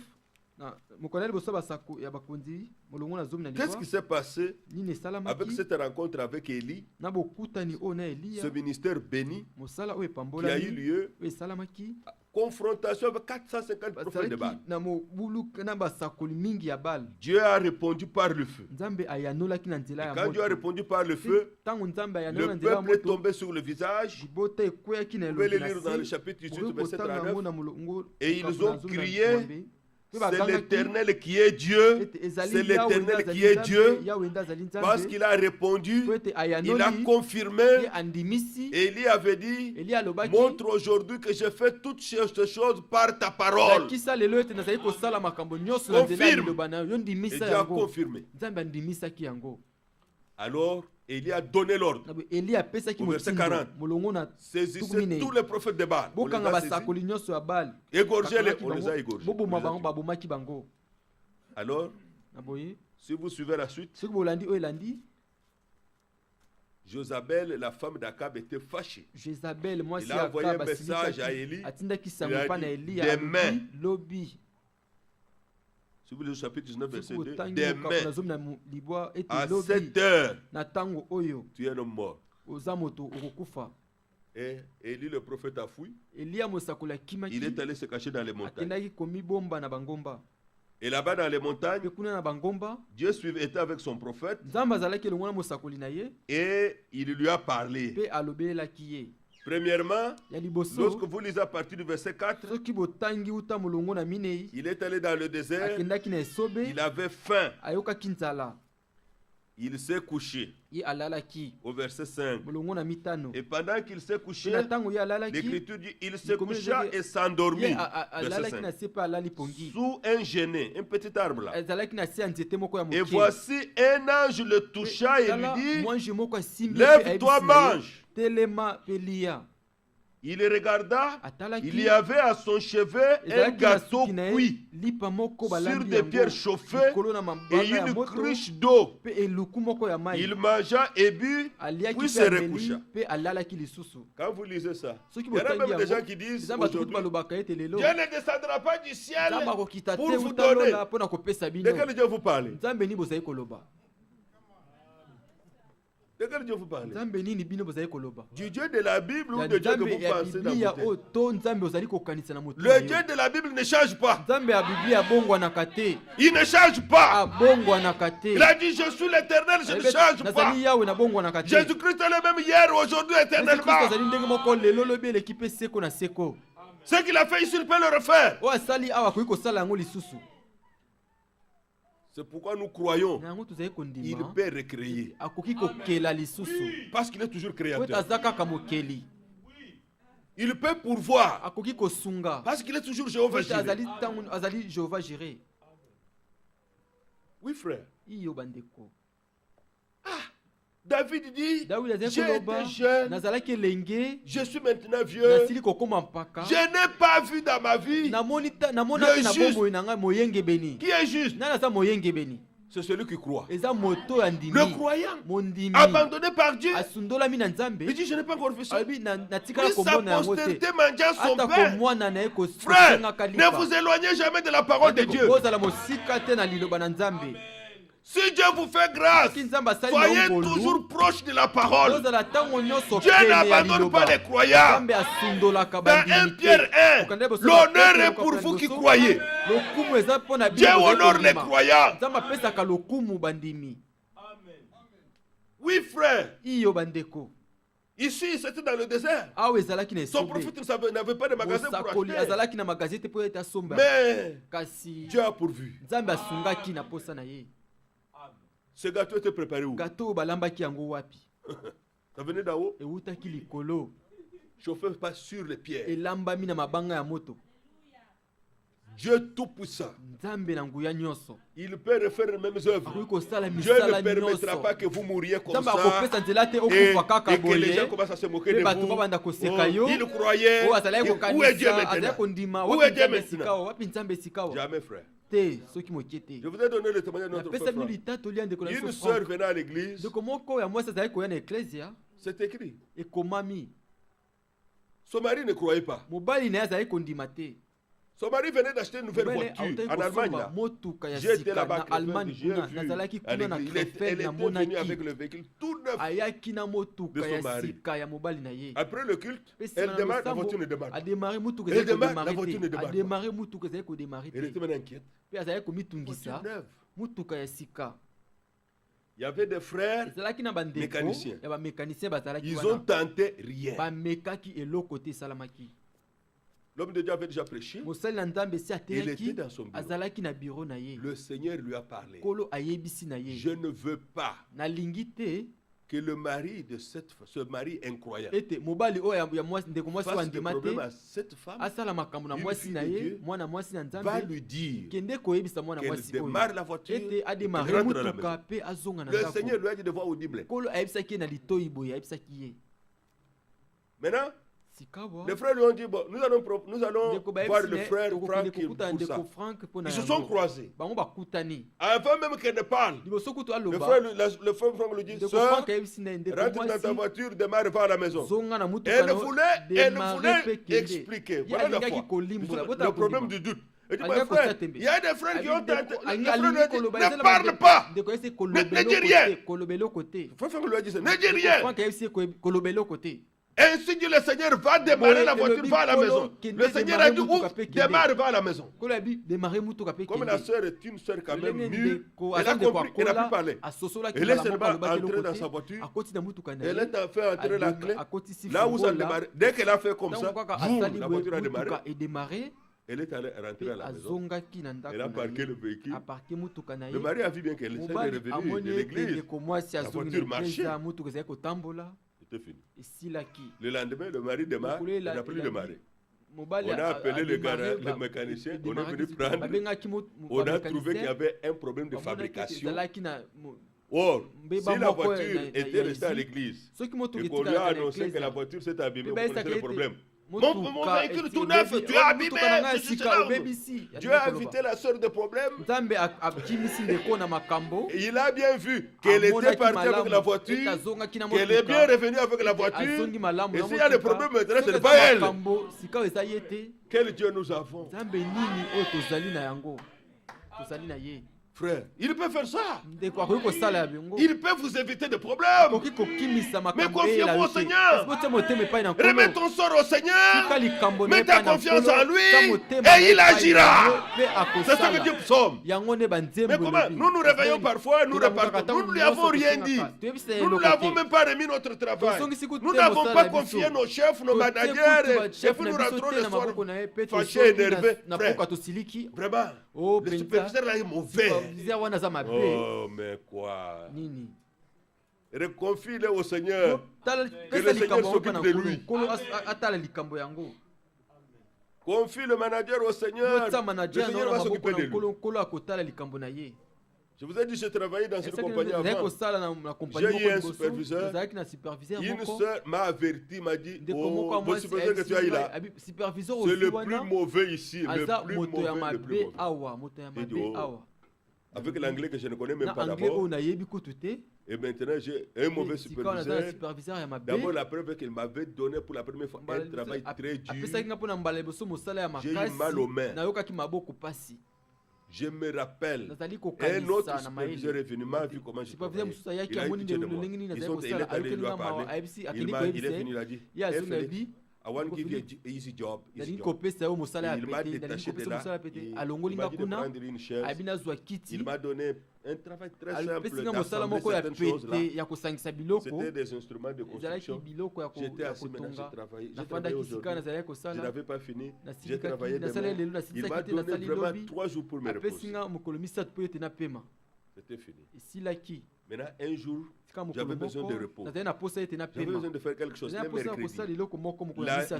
Na mokanda ya liboso ya bakonzi molongo na zomi na qu'est-ce libwa. qui s'est passé Nini avec esalamaki cette rencontre avec Élie, na bokutani oyo na ce Eliya. ministère béni Mosala oyo qui a eu epambolami lieu? oyo esalamaki Confrontation avec 450 prophètes de Baal. basalaki na mobulu na basakoli mingi ya Bala. Dieu a répondu par le feu. Nzambe ayanolaki na nzela ya Quand Dieu a moto. répondu par le feu, Ntango Nzambe ayanoli na le nzela ya peuple est moto tombé sur le visage. libota ekweyaki na Vous pouvez le elongi lire dans na le se. chapitre 18, Okoki verset kotanga yango 39. na molongo Et ils likambo na ont zomi na crié, Mwambe. Mpe c'est bagangaki, l'Éternel qui est Dieu. ete ezali C'est Yahweh nde l'Éternel azali qui est Nzambe, Dieu. Yahweh nde azali Nzambe. Parce qu'il a répondu, Po ete il a ayanoli confirmé. ye andimisi. Élie avait dit, Eliya alobaki montre aujourd'hui que je fais toutes ces choses par ta parole. lakisa lelo ete nazali kosala makambo nyonso na nzela ya Confirme. liloba na yo. Yo Et ndimisa Dieu a yango. confirmé. Nzambe andimisaki yango. Alors, Élie a donné l'ordre. Na boye Eliya apesaki Au verset motindo 40. molongo na Saisissez tous les prophètes de Baal. On les bokanga a saisis. basakoli nyonso ya Bali. Égorgez-les, Bakalaki on les bango, a égorgés. boboma On les a bango tués. babomaki bango. Alors, Na boye si vous suivez la suite, soki bolandi oyo elandi Josabel, la femme d'Akab, était fâchée. Jezabel mwasi Il a ya envoyé un Akab message à Élie. atindaki Il sango a mpa na dit, Eliya demain. alobi lobi. Si vous lisez le chapitre 19, Soki verset 2, botangi mokapo na demain, zomi na libwa ete à lobi 7 heures, na ntango oyo tu es un homme mort. oza moto okokufa. Et Élie, le prophète, a fui. Il est allé se cacher dans les montagnes. montagnes. Et là-bas dans les montagnes, Dieu était avec son prophète et il lui a parlé. Premièrement, lorsque vous lisez à partir du verset 4, il est allé dans le désert, il avait faim, il s'est couché. Au verset 5. Et pendant qu'il s'est couché, l'Écriture dit il se coucha et s'endormit. Sous un genet, un petit arbre là. Et voici un ange le toucha et lui dit lève-toi, mange. Il regarda, il y avait à son chevet un gâteau cuit sur des pierres chauffées et une cruche d'eau. Il mangea et but, puis se recoucha. Quand vous lisez ça, il y a même des gens qui disent aujourd'hui, Dieu ne descendra pas du ciel pour vous donner. De quel Dieu vous parlez? De quel Dieu vous parlez? Du Dieu de la Bible ou de Dieu que vous pensez dans votre tête? Le Dieu de la Bible ne change pas. Il ne change pas. Il a dit je suis l'Éternel, je ne change pas. Jésus-Christ est le même hier, aujourd'hui, éternellement. Ce qu'il a fait ici, il peut le refaire. C'est pourquoi nous croyons qu'il peut recréer. Parce qu'il est toujours créateur. Il peut pourvoir. Parce qu'il est toujours Jéhovah Jireh. Oui, frère. David dit, j'ai été jeune, je suis maintenant vieux, je n'ai pas vu dans ma vie le juste. Qui est juste? C'est celui qui croit. Le croyant, abandonné par Dieu, il dit, je n'ai pas encore vu ça. Puis sa postérité mangeant son pain. Frère, ne vous éloignez jamais de la parole de Dieu. Si Dieu vous fait grâce, soyez toujours proche de la parole. Dieu n'abandonne pas les croyants. Dans 1 Pierre 1, l'honneur est pour vous qui croyez. Dieu honore les croyants. Oui, frère. Ici, c'était dans le désert. Son prophète n'avait pas de magasin pour acheter. Mais Dieu a pourvu. Ce gâteau était préparé où? Ça venait d'en haut. Chauffé pas sur les pierres. Dieu tout-puissant. Il peut refaire les mêmes œuvres. Dieu ne permettra pas que vous mouriez comme ça et que les gens commencent à se moquer de vous. Il croyait. Où est Dieu maintenant? Où est Dieu maintenant? Jamais, frère. Je vous ai donné le témoignage de notre frère. Une sœur venait à l'église. C'est écrit. Son mari ne croyait pas. Son mari venait d'acheter une nouvelle voiture en Allemagne. J'étais là-bas. Elle était venue avec le véhicule tout neuf de son mari. Après le culte, elle démarre, la voiture ne démarre pas. Elle démarre, la voiture ne démarre pas. Elle était maintenant inquiète. Voiture neuve. Il y avait des frères mécaniciens. Ils ont tenté rien. L'homme de Dieu avait déjà prêché. Il était dans son bureau. Le Seigneur lui a parlé. Je ne veux pas que le mari de ce mari incroyant fasse des problèmes à cette femme. Une fille de Dieu va lui dire qu'elle démarre la voiture et rentre à la maison. Le Seigneur lui a dit de voir audible. Maintenant, les frères lui ont dit, bon, nous allons voir le frère Franck pour ça. Ils se sont croisés. Avant même qu'elle ne parle, le frère Franck lui dit, sœur, rentre dans ta voiture, démarre, va à la maison. Elle voulait expliquer. Voilà la foi. Le problème du doute. Il dit, mais frère, il y a des frères qui ont tenté. Ne parle pas. Ne dis rien. Le frère Franck lui a dit ça, ne dis rien. Ainsi dit le Seigneur, va démarrer la voiture, va à la maison. Le Seigneur a dit, ouvre, démarre, va à la maison. Comme la sœur est une sœur quand même mûre, elle a compris, elle a pu parler. Elle est seulement entrée dans sa voiture, elle est fait entrer la clé, là où ça démarre. Dès qu'elle a fait comme ça, boum, la voiture a démarré. Elle est allée rentrer à la maison. Elle a parqué le véhicule. Le mari a vu bien qu'elle essaie de revenir de l'église. La voiture marchait. C'était fini. Le lendemain, le mari démarre, il n'a plus démarré. On a appelé le mécanicien, on est venu prendre. On a trouvé qu'il y avait un problème de fabrication. Or, si la voiture était restée à l'église, et qu'on lui a annoncé que la voiture s'est abîmée, vous connaissez le problème. Mon véhicule tout neuf, tu es abîmé. Dieu a invité la sœur de problème. Et il a bien vu qu'elle était partie avec la voiture, qu'elle est bien revenue avec la voiture. Et s'il y a des problèmes maintenant, ce n'est pas elle. Quel Dieu nous avons? Frère, il peut faire ça. Il peut vous éviter des problèmes. Mais confiez-vous au Seigneur. Remets ton sort au Seigneur. Mets ta confiance en lui. Et il agira. C'est ça que Dieu psaume. Mais comment? Nous nous réveillons parfois, nous repartons. Nous ne lui avons rien dit. Nous ne lui avons même pas remis notre travail. Nous n'avons pas confié nos chefs, nos managers. Et puis nous rentrons le soir fâchés, énervés. Vraiment, le superviseur là est mauvais. Oh, mais quoi? Reconfie-le au Seigneur. Que le Seigneur s'occupe de lui. Confie le manager au Seigneur. Le Seigneur va s'occuper de lui. Je vous ai dit, j'ai travaillé dans cette compagnie avant. J'ai eu un superviseur. Une soeur m'a averti, m'a dit, oh, le superviseur que tu as eu là, c'est le plus mauvais ici, le plus mauvais. Il dit, oh, avec l'anglais que je ne connais même pas d'abord. Et maintenant, j'ai un mauvais superviseur. D'abord, la preuve qu'il m'avait donné pour la première fois un travail très dur. J'ai eu mal aux mains. Je me rappelle, un autre superviseur est venu, m'a vu comment je travaillais. Il a écouté de moi. Il est allé lui parler. Il est venu, il a dit, I want to give you an easy job. Il m'a détaché de là. Il m'a dit de prendre une chaise. Il m'a donné un travail très simple d'assembler certaines choses là. C'était des instruments de construction. J'étais assis maintenant, j'ai travaillé aujourd'hui. Je n'avais pas fini. J'ai travaillé demain. Il m'a donné vraiment 3 jours pour me reposer. C'était fini. Maintenant, un jour, j'avais besoin de repos. J'avais besoin de faire quelque chose.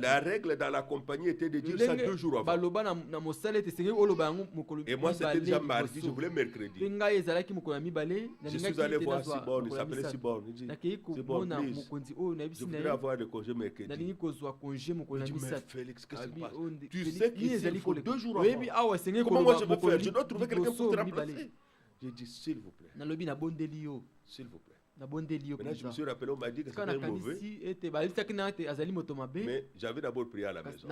La règle dans la compagnie était de dire ça 2 jours avant. Et moi, c'était déjà mardi, je voulais mercredi. Je suis allé voir Sibon, il s'appelait Sibon. Il dit, Sibon, je voudrais avoir le congé mercredi. Il dit, mais Félix, qu'est-ce qui se passe? Tu sais qu'il faut 2 jours avant. Comment moi je peux faire? Je dois trouver quelqu'un pour te remplacer. J'ai dit, s'il vous plaît. S'il vous plaît. Maintenant, je me suis rappelé, on m'a dit que c'était mauvais. Mais j'avais d'abord prié à la maison. Il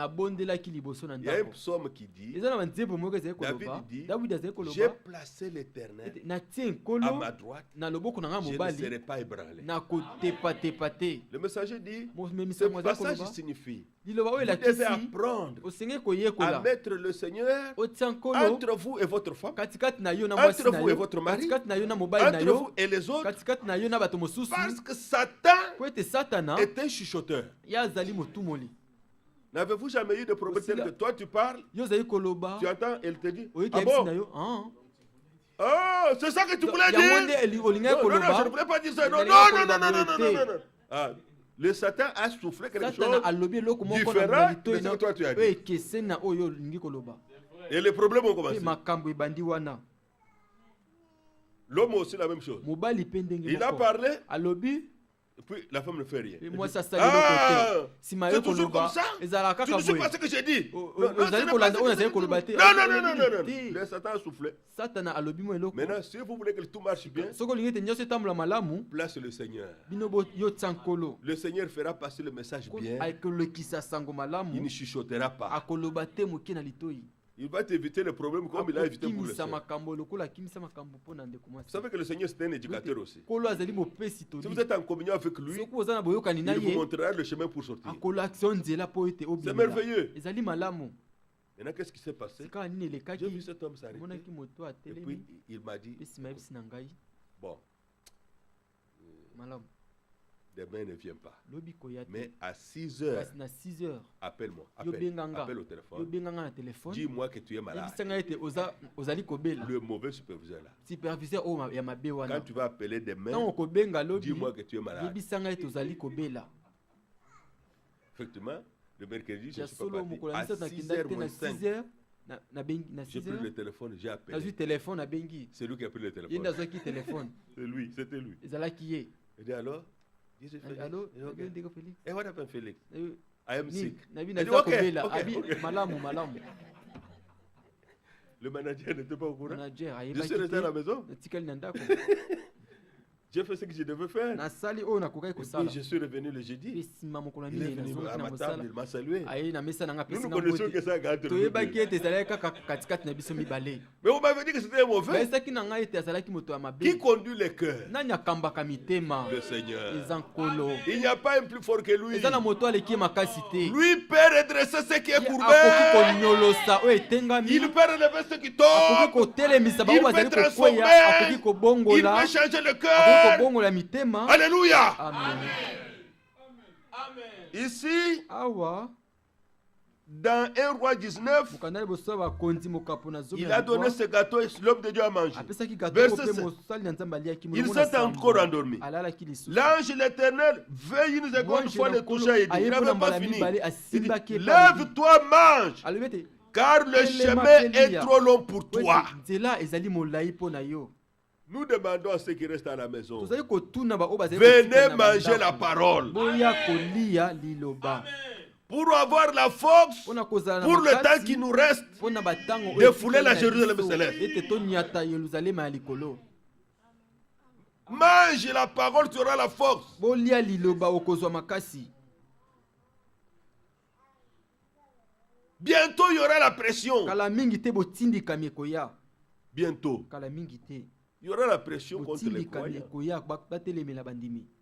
y a un psaume qui dit, David dit, j'ai placé l'Éternel à ma droite, je ne serai pas ébranlé. Le messager dit, ce passage signifie, vous devez apprendre à mettre le Seigneur entre vous et votre femme, entre vous et votre mari, entre vous et les autres, parce que Satan est un chuchoteur. N'avez-vous jamais eu de problème tel que toi tu parles, tu entends, elle te dit, ah bon? Oh, c'est ça que tu voulais dire? Non, je ne voulais pas dire ça. Non. Ah, le Satan a soufflé quelque chose différent de ce que toi tu as dit. Et les problèmes ont commencé. L'homme aussi la même chose. Il a parlé, et puis la femme ne fait rien. C'est toujours comme ça. Tu ne sais pas ce que j'ai dit. Non. Le Satan a soufflé. Maintenant, si vous voulez que tout marche bien, place le Seigneur. Le Seigneur fera passer le message bien. Il ne chuchotera pas. Il va t'éviter les problèmes comme il a évité pour les sœurs. Vous savez que le Seigneur c'est un éducateur aussi. Si vous vous êtes en communion avec lui, il vous montrera le chemin pour sortir. C'est merveilleux. Maintenant, qu'est-ce qui s'est passé? J'ai vu cet homme s'arrêter. Et puis, il m'a dit, bon, demain ne vient pas. Mais à 6 heures, appelle-moi. Appelle au téléphone. Dis-moi que tu es malade. Le mauvais superviseur là. Quand tu vas appeler demain, dis-moi que tu es malade. Effectivement, le mercredi, je ne suis pas parti. À 6h05, j'ai pris le téléphone, j'ai appelé. C'est lui qui a pris le téléphone. C'était lui. Il dit alors? Allô? Et what happened, Felix? I am sick. Il dit okay. Le manager n'était pas au courant. Je suis resté à la maison. J'ai fait ce que je devais faire. Et puis je suis revenu le jeudi. Il est venu à ma table, il m'a salué. Nous ne connaissons que ça entre nous. Mais vous m'avez dit que c'était mauvais. Qui conduit les cœurs? Le Seigneur. Il n'y a pas un plus fort que lui. Lui peut redresser ce qui est courbé. Il peut relever ce qui tombe. Il peut transformer. Il peut changer le cœur. Alléluia. Amen. Ici, dans 1 Roi 19, il a donné ce gâteau et l'homme de Dieu a mangé. Verset 7. Il s'est encore endormi. L'ange l'Éternel veille une seconde fois le toucher et dit, il n'avait pas fini. Il dit, lève-toi, mange, car le chemin est trop long pour toi. Nous demandons à ceux qui restent à la maison, venez manger la parole. Pour avoir la force, pour le temps qui nous reste, de fouler la Jérusalem céleste. Mange la parole, tu auras la force. Bientôt, il y aura la pression. Bientôt. Il y aura la pression contre les croyants.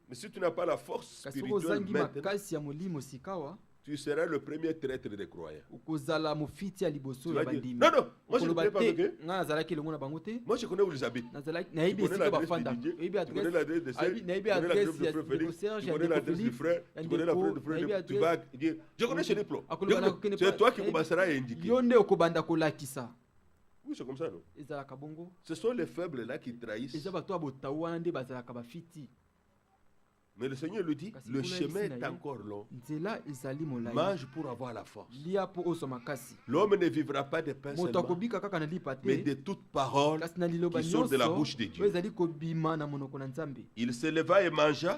Mais si tu n'as pas la force spirituelle maintenant, tu seras le premier traître des croyants. Tu vas dire, non, moi je ne connais pas avec eux. Moi je connais où ils habitent. Tu connais l'adresse du DJ, tu connais l'adresse de Serge, tu connais l'adresse du frère Félix, tu connais l'adresse du frère, tu connais l'adresse du frère, tu vas dire, je connais chez Diplo. C'est toi qui commenceras à indiquer. Oui, c'est comme ça, non? Ce sont les faibles là qui trahissent. Mais le Seigneur lui dit, le chemin est encore long. Mange pour avoir la force. L'homme ne vivra pas de pain seulement, mais de toute parole qui sort de la bouche de Dieu. Il se leva et mangea,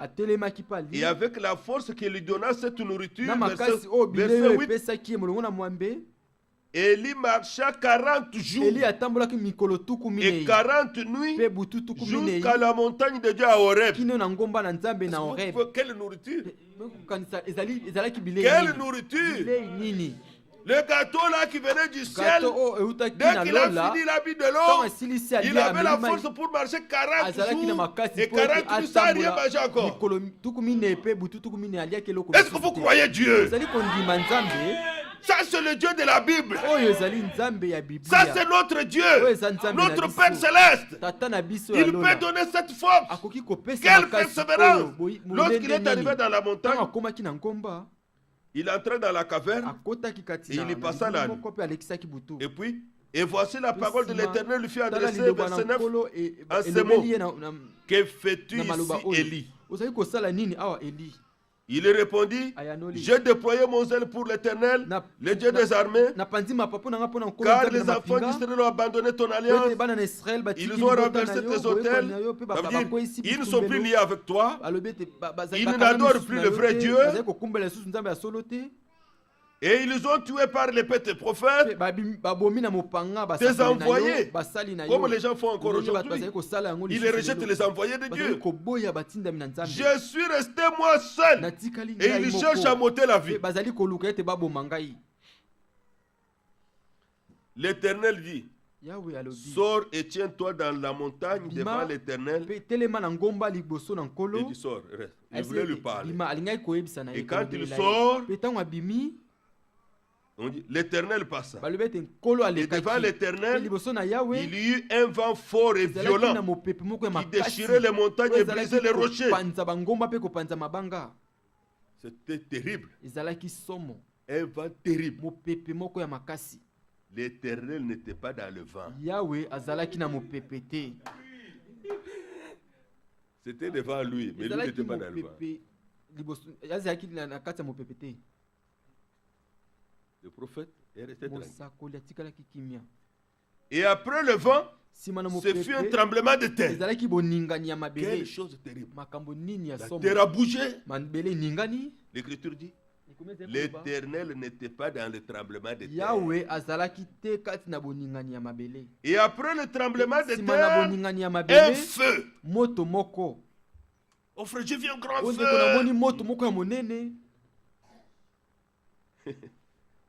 et avec la force qu'il lui donna cette nourriture, verset 8, Élie marcha 40 jours et 40 nuits jusqu'à la montagne de Dieu à Horeb. Quelle nourriture? Quelle nourriture? Le gâteau là qui venait du ciel, dès qu'il a fini l'habit de l'eau, il avait la force pour marcher 40 jours et 40 nuits sans rien manger encore. Est-ce que vous croyez Dieu? Ça c'est le Dieu de la Bible. Ça c'est notre Dieu, notre Père Céleste. Il peut donner cette force. Quelle persévérance. Lorsqu'il est arrivé dans la montagne, il entrait dans la caverne et il y passa la nuit. Et puis, et voici la parole de l'Éternel lui fit adresser, verset 9, en ces mots. Que fais-tu ici, Élie? Il répondit, j'ai déployé mon zèle pour l'Éternel, le Dieu des armées, car les enfants d'Israël ont abandonné ton alliance, ils ont renversé tes autels, ils ne sont plus liés avec toi, ils n'adorent plus le vrai Dieu, et ils ont tué par l'épée tes prophètes, tes envoyés, comme les gens font encore aujourd'hui. Ils rejettent les envoyés de Dieu. Je suis resté moi seul, et ils cherchent à m'ôter la vie. L'Éternel dit, Yahweh alobi. sors et tiens-toi dans la montagne Bima, devant l'Éternel. pe telema na ngomba liboso na nkolo. Il dit, sors, reste. Il voulait lui parler. Bima alingai koyebisa na ye. Et quand il sort, pe tango abimi, on dit, l'Éternel passa. balobi ete nkolo Et alekaki. devant Pe l'Éternel, liboso na Yahweh, il y eut un vent fort et ezalaki na violent mopepe moko ya qui makasi. déchirait les montagnes et Oyo brisait les ezalaki rochers. kopanza bangomba pe kopanza mabanga. C'était terrible. Ezalaki somo. Un vent terrible. Mopepe moko ya makasi. L'Éternel n'était pas dans le vent. Yahweh azalaki na mopepe te. C'était devant lui, mais lui Ezalaki n'était pas dans le vent. mopepe liboso azalaki na kati ya mopepe te. Le prophète est resté tranquille. Mosakoli atikalaki kimia. Et après le vent, Sima na ce fut un mopepe tremblement de terre. ezalaki boningani ya Quelle mabele. chose terrible. Makambo nini ya La somo. terre a bougé. Mabele ningani. L'Écriture dit, l'Éternel n'était pas dans le tremblement de terre. Yahweh azalaki te kati na boningani ya mabele. Et après le tremblement de Sima na terre, boningani ya un mabele feu. moto moko. Oh frère, j'ai vu un grand Oyo ndeko na moni feu. moto moko ya monene.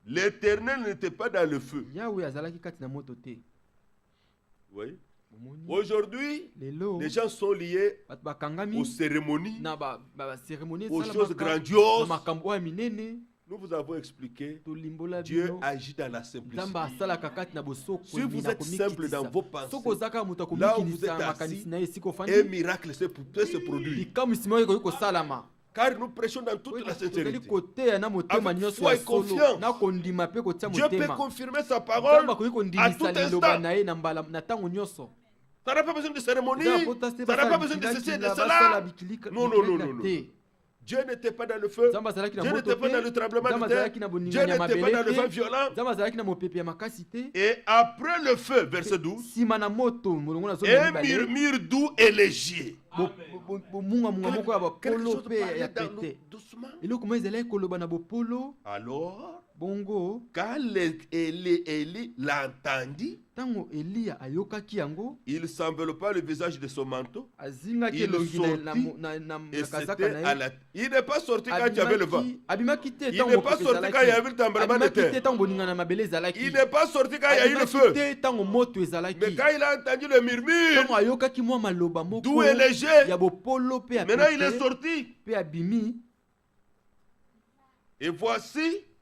L'Éternel n'était pas dans le feu. Yahweh azalaki kati na moto te. Oui. Omoni. Aujourd'hui, Lelo les gens sont liés bato bakangami aux cérémonies, na ba cérémonie aux esalamaka, choses grandioses. na makambo oyo ya minene. Nous vous avons expliqué, Tolimbola Dieu bino. agit dans la simplicité. Nzambe asalaka kati na bosoko Si vous êtes simple dans vos pensées, soko ozaka moto là où vous êtes akomikinisa makanisi assis, na ye esika un ofandi miracle peut se produire. likamwisi oyo ekoki kosalama. Car nous prêchons dans toute la Tozali sincérité. koteya na motema Avec nyonso foi ya et solo confiance. na kondima mpe kotia Dieu peut motema. confirmer sa parole Nzambe akoki à tout kondimisa liloba instant. na ye na mbala na ntango nyonso. Ça n'a pas besoin de cérémonie, ça n'a pas besoin de ceci et de basala cela. Non, non, non, non, non. Dieu n'était pas dans le feu. Nzambe azalaki na Dieu moto n'était pas dans le te. tremblement Nzambe de terre. azalaki na Dieu boningani ya n'était pas dans le vent mabele violent. te. Nzambe azalaki na mopepe ya makasi te. Et après le feu, verset 12, Sima na moto molongo na zomi ya un mibale. murmure doux et léger. Bomunga moko ya Quelque bapolo chose mpe parlait ya dans nous pete. doucement. Eloko mo ezalaki koloba na bopolo Alors, bongo quand Élie l'entendit, ntango Eliya ayokaki yango il s'enveloppa le visage de son manteau. azingaki Il elongi sortit na et kazaka c'était na à ye. la... Il n'est pas sorti quand il y avait le vent. Abimaki te Il ntango n'est pas mopepe sorti quand il y avait le tremblement de abimaki te terre. ntango boninga na mabele ezalaki. Il n'est pas sorti quand il y a eu le Abimaki feu. te ntango moto ezalaki. Mais quand il a entendu le murmure, ntango ayokaki mwa maloba moko doux et léger, ya bopolo mpe ya maintenant il est pete sorti. mpe abimi Et voici,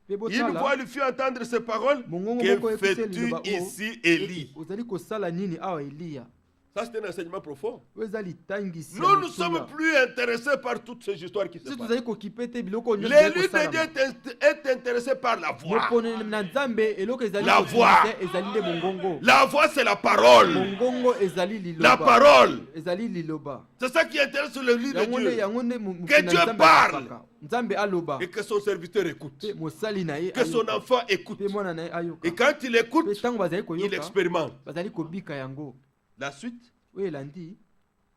mpe une botala voix lui fit entendre ces paroles. mongongo moko Que ekuteli fais-tu liloba oyo ici, Élie? ozali kosala nini awa Eliya. Ça, c'est un enseignement profond. Oyo eza litangisi ya Nous ne motuna. sommes plus intéressés par toutes ces histoires qui se Si passent. tozali kokipe te biloko nyonso L'élu ezali de Dieu kosalama. est intéressé par la voix. moponeli na nzambe eloko ezali La kokima voix. te, ezali nde mongongo. La voix, c'est la parole. mongongo ezali La liloba parole. ezali liloba C'est ça qui intéresse le livre de yango nde Dieu. yango nde Que Dieu parle. nzambe aloba Et que son serviteur écoute. mpe mosali na ye Que son ayoka. enfant écoute. mpe mwana na ye ayoka Et quand il écoute, mpe ntango bazali il koyoka expérimente. bazali kobika yango. La suite, oyo elandi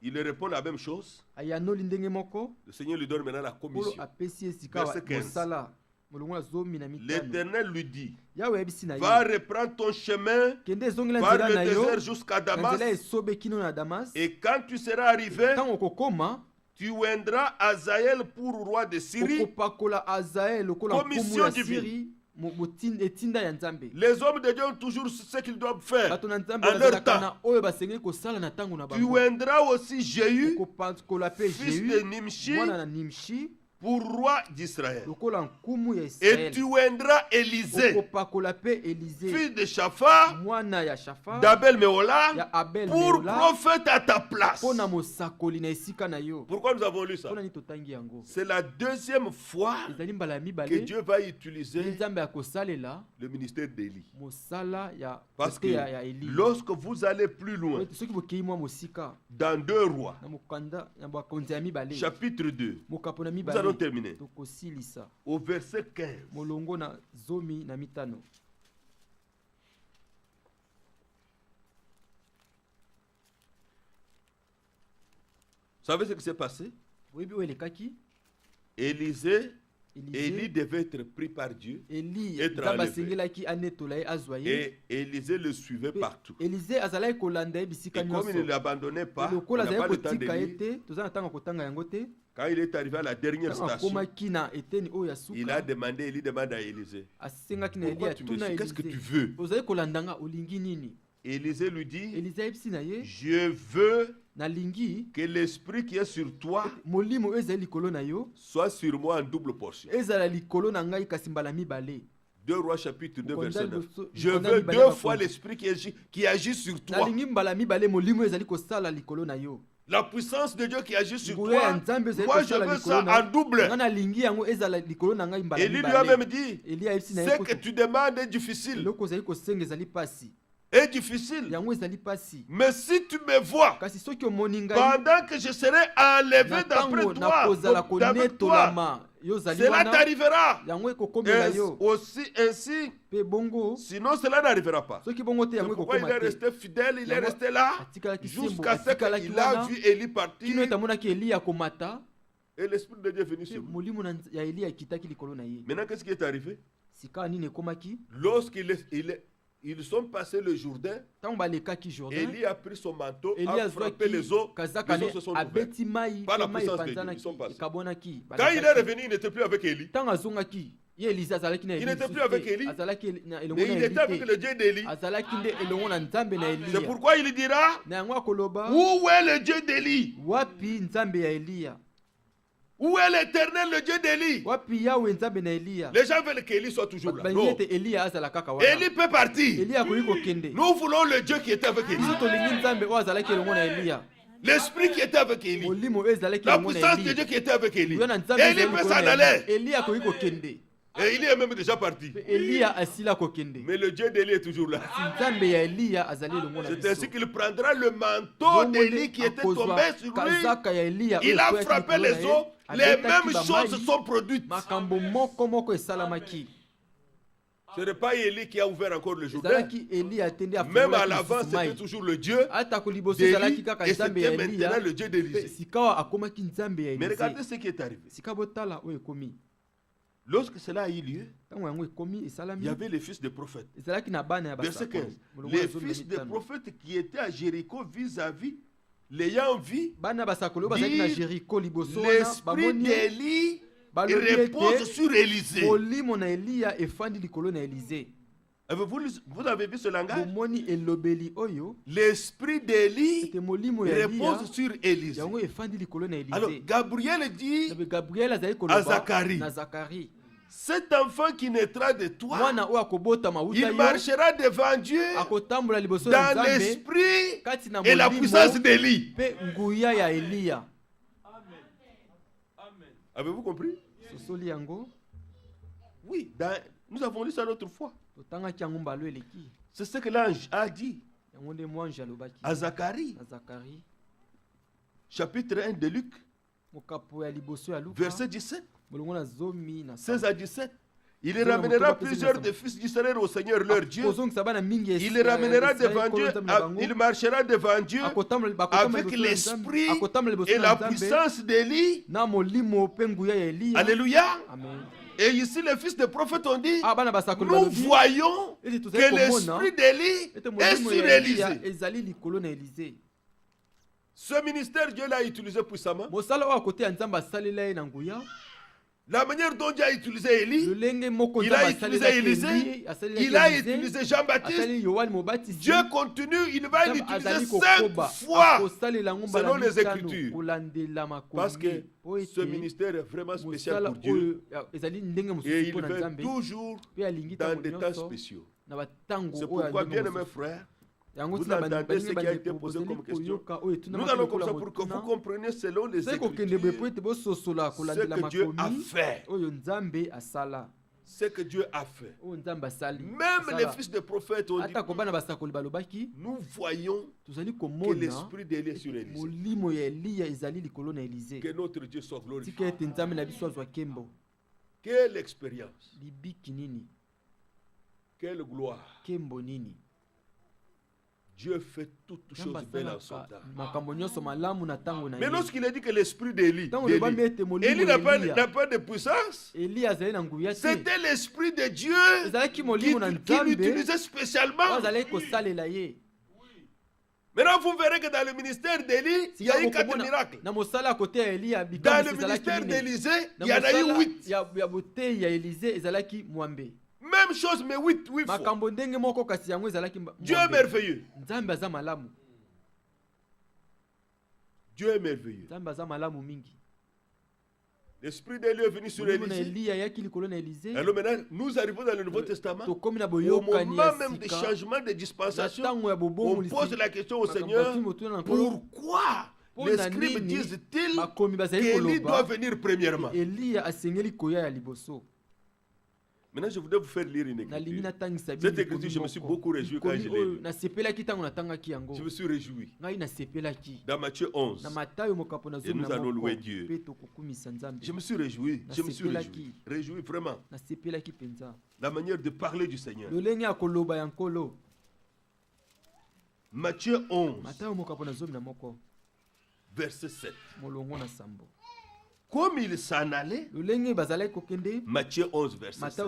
il lui répond la même chose. ayanoli ndenge moko Le Seigneur lui donne maintenant la polo commission. apesi esika Verset 15. mosala molongo na zomi na mitano. L'Éternel lui dit, yawe ayebisi na va ye reprendre ton chemin kende ezongela par nzela le na yo désert jusqu'à na Damas. nzela esobe kino na Damas. Et quand tu seras arrivé, ntango okokoma tu oindras Azaël pour roi de Syrie. okopakola Azael lokola Commission nkumu ya divine. Siri etinda ya nzambe. Les hommes de Dieu ont toujours ce qu'ils doivent faire bato na nzambe en leur bazalaka temps. na oyo basengeli kosala na ntango na Tu bango. oindras aussi Jéhu, okopakola mpe fils de Jéhu Nimshi, mwana na Nimshi pour roi d'Israël. lokola nkumu ya Et Israel. tu oindras Élisée, okopakola mpe Élisée fils de Shapha, mwana ya Shafa d'Abel Meola, ya Abel pour Meola prophète à ta place. mpo na mosakoli na esika na yo. Pourquoi nous avons lu ça? mpo nani totangi yango? C'est la deuxième fois ezali mbala ya que mibale Dieu va nde utiliser nzambe akosalela le ministère d'Élie. mosala ya Parce kote que ya Eli. lorsque vous allez plus loin, Oyo soki bokei mwa mosika dans 2 rois, na mokanda ya bakonzi ya mibale chapitre 2, mokapo na nous mibale allons terminer. tokosilisa Au verset 15. molongo na zomi na mitano. Vous savez ce qui s'est passé? oyebi oyo elekaki Élisée Élie devait être pris par Dieu, Eli être nzambe enlevé. asengelaki anetola ye azwa ye Et Élisée le suivait partout. Élisée azalaki kolanda ye bisika Et comme il ne nyonso l'abandonnait pas, on lokola n'a pas azalaki le temps de kotika ye lire. te toza na ntango ya kotanga yango te Quand il est arrivé à la dernière ntango station, akomaki na eteni oyo ya il a suka demandé, Élie demande à Élisée, asengaki na pourquoi Eli tu me atuna suis? Qu'est-ce que tu Élisée veux? ozali kolanda nga olingi nini Élisée lui dit, Élisée ayebisi na ye je veux nalingi que l'esprit qui est sur toi molimo oyo ezali likolo na yo soit sur moi en double portion. ezala likolo na ngai kasi mbala mibale 2 Rois chapitre 2 verset 9. Je Mokonda veux mibale 2 bakonzi. fois l'esprit qui agit sur toi. nalingi mbala mibale molimo oyo ezali kosala likolo na yo La puissance de Dieu qui agit sur nguya ya toi, nzambe ezali moi je kosala veux likolo ça na en double. nga nalingi yango ezala likolo na ngai mbala Élie lui a mibale même dit, Eli ayebisi na ye ce que kutu tu demandes est difficile. eloko ozali kosenga ezali pasi Est difficile. yango ezali pasi Mais si tu me vois, kasi soki omoni ngai pendant que je serai enlevé na d'après ntango nakozala toi, d'avec toi, konetolama yo ozali cela wana t'arrivera. yango ekokomela Et yo aussi ainsi, mpe bongo sinon cela n'arrivera pas. soki bongo te C'est yango pourquoi il est ekokoma te resté fidèle, il est Yango resté là, atikalaki sembo jusqu'à ce atikalaki qu'il a wana vu Élie partir, kino ete amonaki eliya akomata et l'Esprit de Dieu est venu mpe sur lui. molimo ya eliya ekitaki likolo na ye Maintenant, qu'est-ce qui est arrivé? sika nini ekomaki Lorsqu'ils sont passés le Jourdain, ntango balekaki Jourdain Élie a pris son manteau, Eli a frappé les eaux, kazaka les ne eaux se sont ouvertes. abeti mai Par la mpe mai puissance de Dieu, ils epanzanaki sont passés. ekabwanaki Quand il est revenu, il n'était plus avec Élie, ntango azongaki ye Élise azalaki na Il Eli n'était plus lisusu avec te. Élie, azalaki na elongo mais na il Eli était avec te le Dieu d'Élie. azalaki nde elongo na nzambe na C'est Eliya pourquoi il dira, na yango akoloba où est le Dieu d'Élie? wapi nzambe ya Eliya Où est l'Éternel, le Dieu d'Élie? wapi yawe nzambe na Eliya Les gens veulent qu'Élie soit toujours là. balingi Non. ete Eliya azala kaka wana Élie peut partir. Eliya akoki kokende Nous voulons le Dieu qui était avec Élie. biso tolingi nzambe oyo azalaki elongo na Eliya L'esprit qui était avec Élie. molimo oyo ezalaki La elongo na puissance de Eliya Dieu qui était avec Élie. oyo na nzambe Élie ezali peut likolo s'en na aller. Eliya. Eliya akoki kokende Et Élie est même déjà parti. mpe Eliya asila kokende Mais le Dieu d'Élie est toujours là. nzambe ya Eliya azali elongo na C'est ainsi biso qu'il prendra le manteau d'Élie qui était tombé sur lui. kazaka ya Eliya Il oyo a ekweyaki frappé likolo na les ye, eaux. Les abetaki mêmes bamai, choses sont produites. makambo moko esalamaki Ce n'est pas Élie qui a ouvert encore le Jourdain. ezalaki Eliya atende Même à afungolaki l'avant, lisusu mai c'était toujours le Dieu ata koliboso d'Élie. ezalaki kaka Et nzambe ya c'était Eliya maintenant le Dieu mpe d'Élisée. sika awa akomaki nzambe ya Mais regardez Elize ce qui est arrivé. sika botala oyo ekomi Lorsque cela a eu lieu, ntango yango ekomi il y esalami avait les fils des prophètes. ezalaki na bana ya Verset basakoli 15. molongo Les ya zomi na fils des mitano. prophètes qui étaient à Jéricho vis-à-vis, l'ayant vu, bana ya basakoli oyo bazalaki na Dire, Jeriko liboso wana l'esprit bamoni ye, d'Élie balobi repose ete sur Élisée. molimo na Eliya efandi likolo na Elize Vous avez vu ce langage? bomoni elobeli oyo L'esprit d'Élie ete molimo ya Eliya repose sur Élisée. yango efandi likolo na Alors, Elize Gabriel dit nabe Gabriel azali à koloba Zacharie, na Zakari cet enfant qui naîtra de toi, mwana oyo akobotama il wuta yo marchera devant Dieu akotambola liboso ya dans Nzambe l'esprit kati na et la molimo puissance d'Élie. mpe nguya ya Eliya Avez-vous compris? sosoli yango Oui, nous avons lu ça l'autre fois. totangaki yango mbalo eleki C'est ce que l'ange a dit yango nde mwanji alobaki à Zacharie, na Zakari chapitre 1 de Luc, mokapo ya liboso ya Luka verset 17, molongo na zomi na 16 à 17. Il Zomi ramènera motoba plusieurs pesi des fils d'Israël au Seigneur leur Dieu. kozongisa bana mingi Il les ramènera devant Dieu, il marchera devant Dieu avec l'esprit et la puissance d'Élie. na molimo mpe nguya ya Eliya Alléluia. amen Et ici, les fils des prophètes ont dit, bana basakoli nous balobi voyons ete que tozali komona l'esprit d'Élie ete est molimo sur ya Eliya Élisée. ezali likolo na Elize Ce ministère, Dieu l'a utilisé puissamment. mosala oyo akote ya Nzambe asalela ye na nguya La manière dont Dieu a utilisé Élie, lolenge moko il a Nzambe utilisé asalelaki Élisée, Eli, asalelaki il a Élisée, utilisé Jean-Baptiste. asaleli Yohane Mobatisi Dieu continue, il va Nzambe l'utiliser azali 5 kokoba fois. akosalela yango mbala selon les mitano Écritures. kolandela Parce que makomi po ce ete ministère est vraiment spécial mosala pour Dieu. oyo ezali ndenge Et mosusu il mpo na fait Nzambe toujours mpe alingi dans ntango des temps nyonso spéciaux. na batango C'est oyo ya pourquoi, ndenge bien-aimés mosusu frères, yango vous tina entendez ce qui a bandeko été posé bozali comme question. koyoka oyo etuna nous allons comme ça pour que vous compreniez selon les zali kokende boye po Écritures ete bososola ce kolandela que Dieu a makomi fait. oyo Nzambe asala Ce que Dieu a fait. oyo Nzambe asali Même asala. les fils des prophètes ont dit, atako bana basakoli balobaki nous voyons tozali que komona l'esprit d'Élie est sur Élisée. molimo ya Eliya ezali likolo na Elize Que notre Dieu soit glorifié. tika ete Nzambe na biso azwa kembo Quelle expérience, libiki nini quelle gloire. kembo nini Dieu fait toutes choses belles en son temps. Mais lorsqu'il a dit que l'esprit d'Élie, Élie n'a pas de puissance, c'était l'esprit de Dieu qui l'utilisait spécialement. Maintenant, vous verrez que dans le ministère d'Élie, il y a eu 4 miracles. Dans le ministère d'Élisée, il y en a eu 8. Même chose, mais 8 fois. Dieu est merveilleux. Dieu est merveilleux. L'esprit d'Élie est venu sur Élisée. Alors maintenant, nous arrivons dans le Nouveau Testament. Au moment même du changement de dispensation, on pose la question au Seigneur, pourquoi les scribes disent-ils qu'Élie doit venir premièrement? Maintenant, je voudrais vous faire lire une écriture. Cette écriture, je me suis beaucoup réjoui quand je l'ai lue. Je me suis réjoui. Dans Matthieu 11, et nous allons louer Dieu. Je me suis réjoui. Je me suis réjoui. Réjoui vraiment. La manière de parler du Seigneur. Matthieu 11, verset 7. Comme il s'en allait, Matthieu 11, verset 7.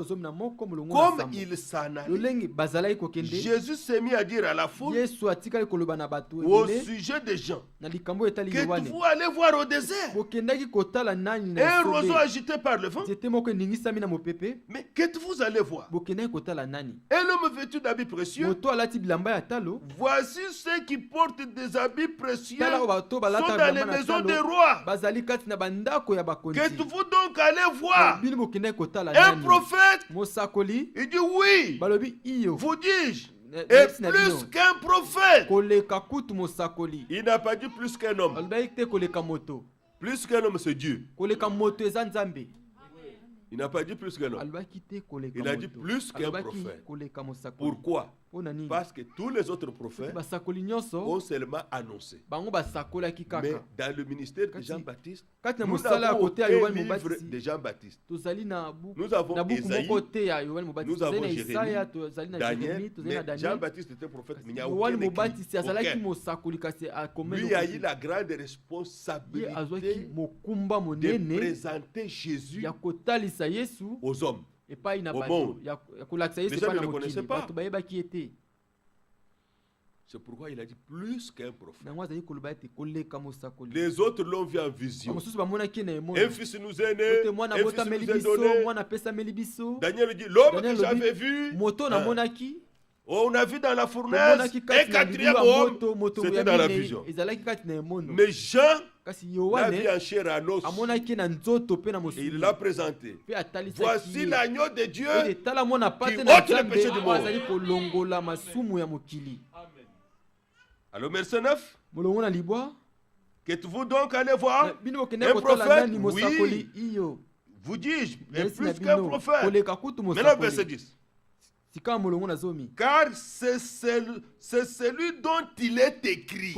Comme il s'en allait, Jésus s'est mis à dire à la foule au sujet des gens que vous allez voir au désert un roseau agité par le vent. Mais que vous allez voir un homme vêtu d'habits précieux. Voici ceux qui portent des habits précieux sont dans les maisons des rois. Que vous donc allez voir un prophète? Il dit oui. Vous dis-je, et plus qu'un prophète. Il n'a pas dit plus qu'un homme. Plus qu'un homme, c'est Dieu. Il n'a pas dit plus qu'un homme. Il a dit plus qu'un prophète. Pourquoi? Parce que tous les autres prophètes ont seulement annoncé. Mais dans le ministère de Jean-Baptiste, nous avons un livre de Jean-Baptiste. Nous avons Isaïe, nous avons Jérémie, Daniel, mais Jean-Baptiste était prophète, mais il n'y a aucun écrit. Lui a eu la grande responsabilité de présenter Jésus aux hommes. Au monde. Les hommes ne le connaissaient pas. C'est pourquoi il a dit plus qu'un prophète. Les autres l'ont vu en vision. Un fils nous est né, un fils nous est donné. Daniel dit, l'homme que j'avais vu, on a vu dans la fournaise, un quatrième homme, c'était dans la vision. Mais Jean l'a vu en chair à os. Et il l'a présenté. Voici l'agneau de Dieu qui ôte le péché du monde. Alors, verset 9. Qu'êtes-vous donc allez voir un prophète? Oui. Vous dis-je, plus qu'un prophète. Maintenant, verset 10. Car c'est celui dont il est écrit.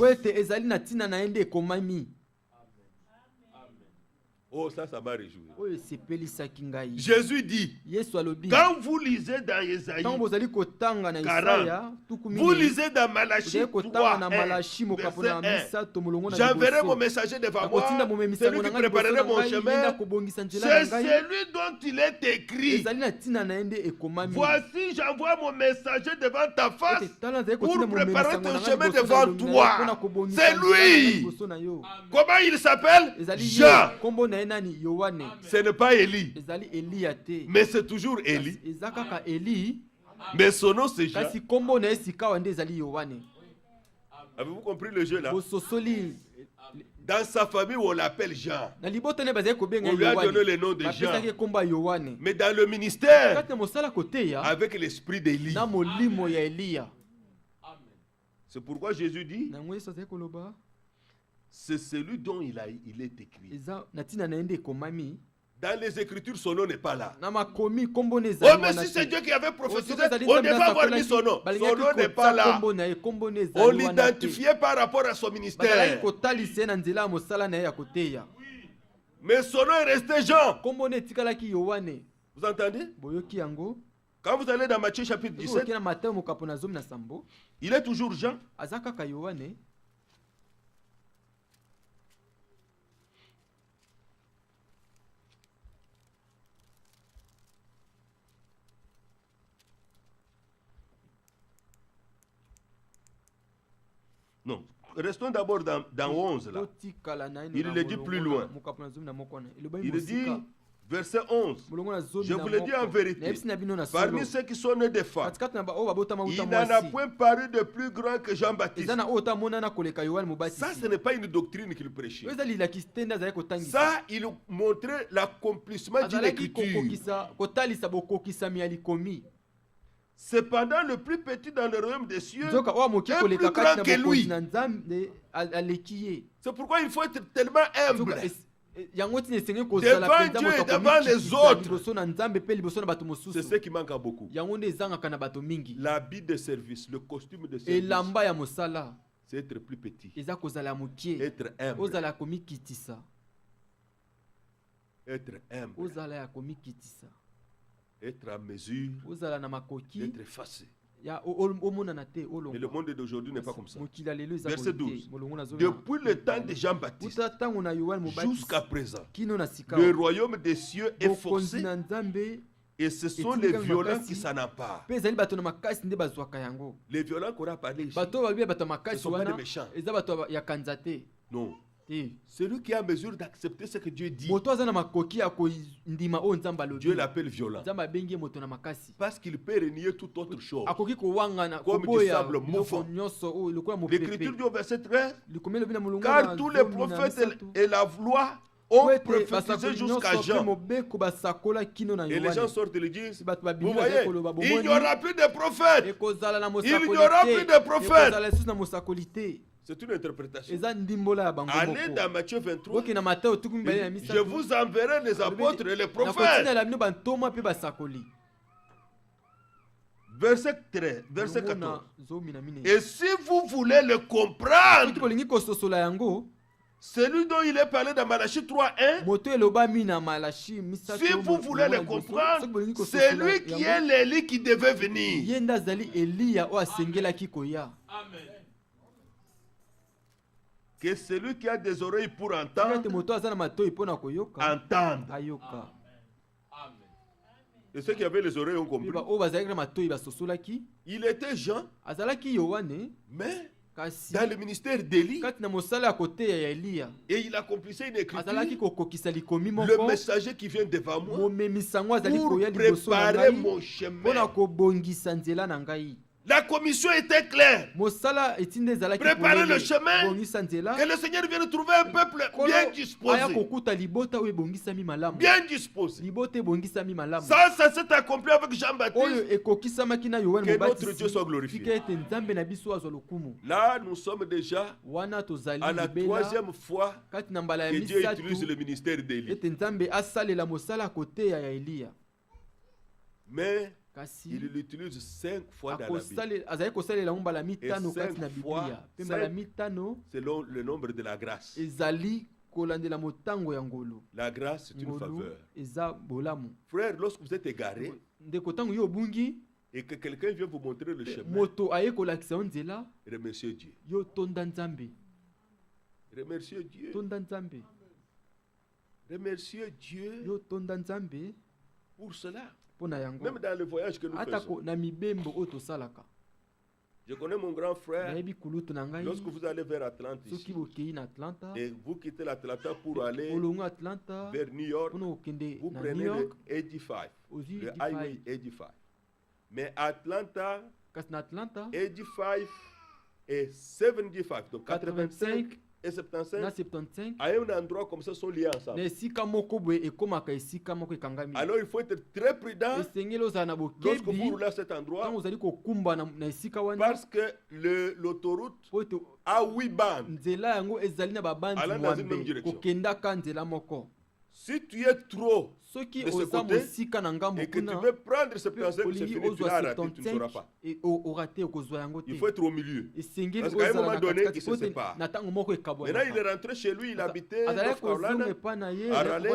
Oh, ça m'a réjoui. Jésus dit, quand vous lisez dans Isaïe 40, vous lisez dans Malachie 3, verset 1, j'enverrai mon messager devant moi, celui qui préparera mon chemin, c'est celui dont il est écrit. Voici, j'envoie mon messager devant ta face pour préparer ton chemin devant toi. C'est lui. Comment il s'appelle? Jean. Ce n'est pas Élie, mais c'est toujours Élie. Mais son nom c'est Jean. Avez-vous compris le jeu là? Dans sa famille, on l'appelle Jean. On lui a donné le nom de Jean. Mais dans le ministère, avec l'esprit d'Élie. C'est pourquoi Jésus dit, c'est celui dont il est écrit. Dans les Écritures, son nom n'est pas là. Oh, mais si c'est Dieu qui avait prophétisé, on ne devait avoir mis son nom. Son nom n'est pas là. On l'identifiait par rapport à son ministère. Mais son nom est resté Jean. Vous entendez? Quand vous allez dans Matthieu chapitre 17, il est toujours Jean. Non, restons d'abord dans 11 là. Il le dit plus loin. Il dit, verset 11, je vous le dis en vérité, parmi ceux qui sont nés des femmes, il n'en a point paru de plus grand que Jean-Baptiste. Ça, ce n'est pas une doctrine qu'il prêchait. Ça, il montrait l'accomplissement d'une écriture. Cependant, le plus petit dans le royaume des cieux est plus grand que lui. C'est pourquoi il faut être tellement humble devant Dieu et devant les autres. C'est ce qui manque à beaucoup. L'habit de service, le costume de service, c'est être plus petit, être humble. Être humble. Être à mesure, d'être effacé. Mais le monde d'aujourd'hui n'est pas comme ça. Verset 12. Depuis le temps de Jean-Baptiste jusqu'à présent, le royaume des cieux est forcé et ce sont les violents qui s'en emparent. Les violents qu'on a parlé ici, ce ne sont pas des méchants. Non. Celui qui est en mesure d'accepter ce que Dieu dit, Dieu l'appelle violent. Parce qu'il peut renier toute autre chose. Comme du sable mouvant. L'Écriture dit au verset 13, car tous les prophètes et la loi ont prophétisé jusqu'à Jean. Et les gens sortent et disent, vous voyez, il n'y aura plus de prophètes. Il n'y aura plus de prophètes. C'est une interprétation. Allez dans Matthieu 23. Je vous enverrai les apôtres et les prophètes. Verset 13, verset 14. Et si vous voulez le comprendre, celui dont il est parlé dans Malachie 3:1, si vous voulez le comprendre, c'est lui qui est l'Élie qui devait venir. Amen. Que celui qui a des oreilles pour entendre, entende. Et ceux qui avaient les oreilles ont compris. Il était Jean, mais dans le ministère d'Élie, et il accomplissait une écriture, le messager qui vient devant moi, pour préparer mon chemin. La commission était claire. Préparer le chemin, que le Seigneur vienne trouver un peuple bien disposé. Bien disposé. Ça s'est accompli avec Jean-Baptiste. Que notre Dieu soit glorifié. Là, nous sommes déjà à la troisième fois que Dieu utilise le ministère d'Élie. Mais il l'utilise 5 fois dans la Bible. Et 5 fois, selon le nombre de la grâce. La grâce, c'est une faveur. Frère, lorsque vous êtes égaré et que quelqu'un vient vous montrer le chemin, remerciez Dieu. Remerciez Dieu. Remerciez Dieu pour cela. Même dans le voyage que nous faisons. Je connais mon grand frère. Lorsque vous allez vers Atlanta ici, et vous quittez l'Atlanta pour aller vers New York, vous prenez le 85, le Highway 85. Mais Atlanta, 85 et 75, donc 85 et 75, à un endroit comme ça sont liés ensemble. Alors il faut être très prudent lorsque vous roulez à cet endroit, parce que l'autoroute a 8 bandes allant dans une même direction. Si tu es trop de ce côté et que tu veux prendre ce principe, c'est fini, tu l'as raté, tu ne sauras pas. Il faut être au milieu. Parce qu'à un moment donné, il se sépare. Maintenant, il est rentré chez lui, il habitait à Raleigh.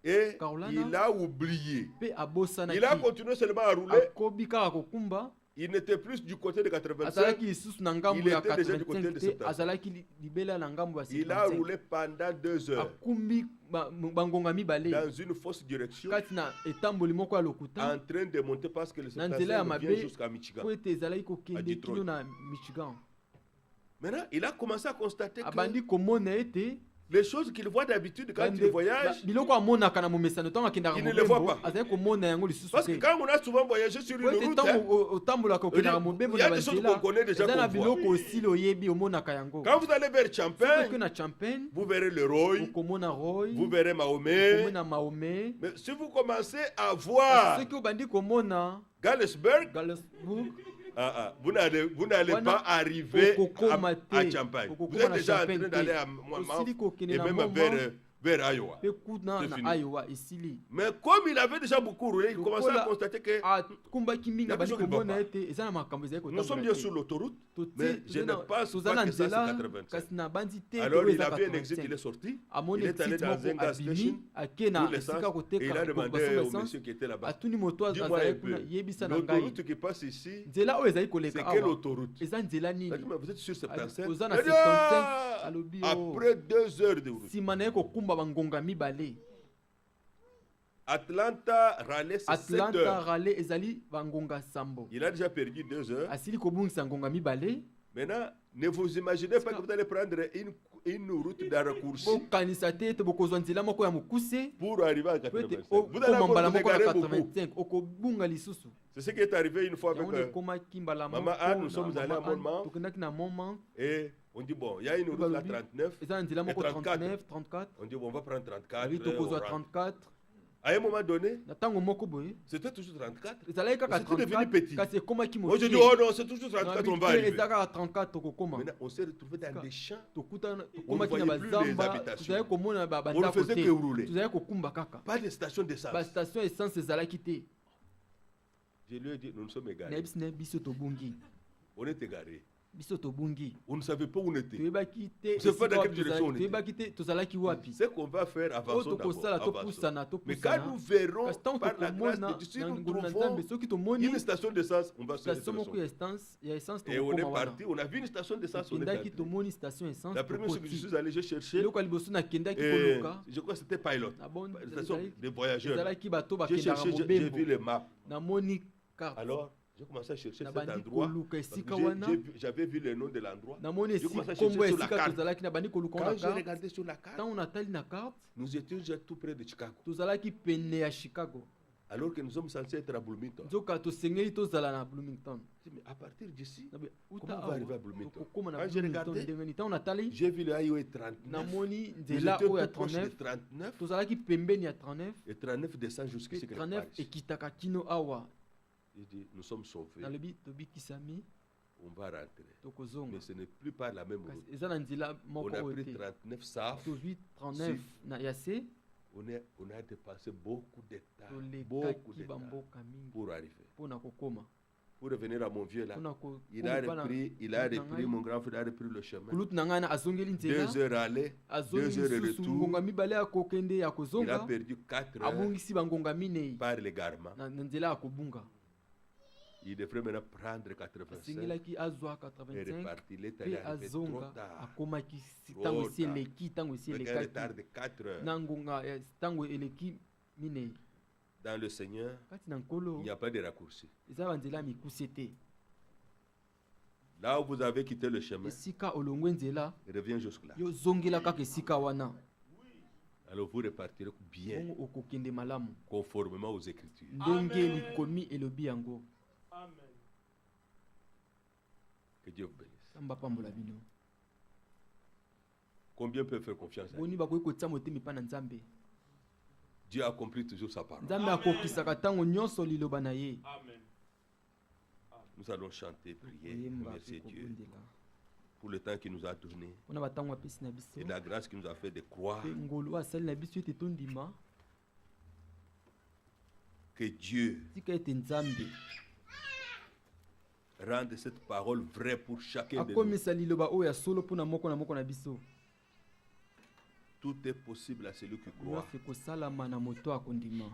Et il a oublié. pe abosana Il a continué seulement à rouler. akobi kaka kokumba Il n'était plus du côté de 85. azalaki lisusu na ngambo Il ya était déjà du côté 85 de te 70. azalaki libela na ngambo ya Il a 55 roulé pendant 2 heures akumbi bangonga mibale dans une fausse direction, kati na etamboli moko ya lokuta en train de monter parce que le na nzela ya 75 vient mabe jusqu'à Michigan. po ete ezalaki À kokende Detroit. kino na Michigan. Maintenant, il a commencé à constater que abandi komona ete les choses qu'il voit d'habitude quand il voyage, biloko amonaka na momesano ntango akendaka Il ne le voit mobembo pas. azalaki komona yango lisusu parce que te quand on a souvent voyagé sur une po ete route, hein, ntango otambolaka okendaka mobembo il y a na des choses banzela qu'on connaît déjà eza na qu'on voit. biloko osili oyebi omonaka yango Quand vous allez vers soki Champagne, na Champagne vous verrez le Roy, okomona Roy vous verrez Mahomet. okomona Mahomet. Mais si vous commencez à voir soki obandi komona Galesburg, Galesburg vous n'allez Wana pas arriver okokoma à te. Champagne. Vous Okokoma êtes na déjà en Champagne train te. d'aller à Osili kokende et na même Mont vers Iowa. mpe kuna C'est na fini. Iowa esili Mais comme il avait déjà beaucoup roulé, il commençait à constater que akumbaki mingi Il y a abandi quelque chose qui va komona pas. ete eza na makambo ezali nous sommes bien sur l'autoroute, mais je ne pense toza pas na que ça nzela c'est 85. kasi na bandi te Alors oyo il eza a vu un exit, il 85. est sorti, amoni il est allé exit dans moko un gas abimi station, ake na pour l'essence, esika et il a koteka demandé basomba au essence monsieur qui était là-bas, atuni moto dis-moi un azalaki kuna peu, yebisa na ngai l'autoroute qui passe ici, nzela oyo ezali c'est koleka quelle awa autoroute? eza nzela Il nini a dit, mais vous êtes sur 77? oza Il na a dit, 75 ah, alobi après 2 heures de route. nsima na ye kokumba bangonga mibale Atlanta Raleigh, c'est 7 Atlanta heures. Raleigh ezali bangonga sambo Il a déjà perdu 2 heures. asili kobungisa ngonga mibale Maintenant, ne vous imaginez pas que vous allez prendre une route de raccourci bokanisa te ete bokozwa nzela moko ya mokuse pour arriver à po ete 85. Vous allez okoma mbala encore vous moko ya égarer beaucoup. 85 okobunga lisusu C'est ce qui est arrivé une fois yango avec ekomaki mbala Maman Anne, nous sommes allés à Montmartre. tokendaki na Montmartre et on dit bon, il y a une route là 39. eza na nzela moko 39 34 On dit bon, on va prendre 34. abi tokozwa on rentre. 34 À un moment donné, na ntango moko boye c'était toujours 34. ezalaki kaka C'était devenu 34 petit. kasi ekomaki Moi je dis mokie oh non, c'est toujours 34, on va arriver. eza kaka 34 tokokoma Maintenant, on s'est retrouvé dans des champs. tokomaki On na ne voyait plus bazamba les habitations. tozalaki komona On ne bandako faisait te que rouler. tozalaki kokumba kaka Pas de station d'essence. bastation essence ezalaki te Je lui ai dit, nous nous sommes égarés. nayebisi na biso tobungi On est égarés. biso tobungi On ne savait pas où on était. toyebaki te C'est pas dans quelle esika direction on wapi toyebaki te tozalaki wapi Ce qu'on va faire, oyo avançons tokosala d'abord. topusana Mais quand nous verrons kasi ntango par la grâce tokomona de Dieu, si na nous ngolu na trouvons nzambe soki tomoni une station d'essence, on va se station moko retrouver. ya essence Et on est tokokoma wana parti, on a vu une station d'essence, on est tokendaki parti. tomoni station essence La première chose que je tokoti suis allé, j'ai cherché, eloko ya liboso nakendaki et koluka je crois que c'était Pilot, na bon la station des voyageurs. ezalaki bato J'ai bakendaka cherché, j'ai vu mobembo les maps. namoni carte Alors, j'ai commencé à chercher na cet bandi endroit. koluka Parce que esika wana j'avais vu le nom de l'endroit. namoni J'ai commencé à nkombo ya chercher sur la esika carte. tozalaki na bandi koluka Quand na j'ai carte regardé sur la carte, ntango natali na carte nous étions déjà tout près de Chicago. tozalaki pene ya chicago Alors que nous sommes censés être à Bloomington. nzoka tosengeli tozala na bloomington Je dis, mais à partir d'ici, Nabe, Comment uta on va arriver à awa Bloomington? tokokoma na Quand j'ai bloomington regardé, ndenge nini ntango natali j'ai vu le highway 39. namoni Nous nzela étions oyo ya tout proche de 39 39. tozalaki pembeni ya 39 Et 39 descend jusqu'ici. pe quelque 39 part. ekitaka kino awa Il dit, nous sommes sauvés, nalobi tobikisami on va rentrer. tokozonga Mais ce n'est plus par la même kasi route. eza na nzela On moko a oyo pris te 39 SAF. tozwi 39 na ya se On a dépensé beaucoup d'états. tolekaki bamboka mingi Pour arriver. mpona kokoma Pour revenir à mon vieux là, mpona il a repris, mon grand frère a repris le chemin. kulutu na ngai na azongeli 2 nzela heures aller, 2 azongi heures lisusu retour. ngonga mibale ya kokende ya Il a kozonga perdu 4 heures abungisi bangonga minei par l'égarement. na nzela ya kobunga Il devrait maintenant prendre 85 asengelaki azwa et 85 repartir. Il est mpe allé arriver trop azonga tard. akomaki Trop ntango esi tard. eleki ntango esi Avec un retard elekaki de 4 heures. na ngonga ntango eleki minei Dans le Seigneur, kati na il nkolo n'y a pas de raccourci. eza banzela ya mikuse te Là où vous avez quitté le chemin, esika olongwe nzela reviens jusque-là. yozongela kaka esika wana Alors vous repartirez bien, bongo okokende malamu conformément aux Écritures. ndenge likomi elobi yango Que Dieu vous bénisse. samba pambola bino Combien peuvent faire confiance à Dieu? boni bakoki kotia motema epai na nzambe Dieu accomplit toujours sa parole. nzambe akokisaka ntango nyonso liloba na ye Nous allons chanter, prier, koyemba remercier mpe Dieu kobondela pour le temps qu'il nous a donné mpona batango apesi na biso et la grâce qu'il nous a fait de croire mpe ngolu oyo asali na biso ete tondima que Dieu tika ete nzambe rende cette parole vraie pour chacun de nous. akomisa liloba oyo ya solo mpona moko na moko na biso Tout est possible à celui qui croit. nyonso ekosalama na moto akondima.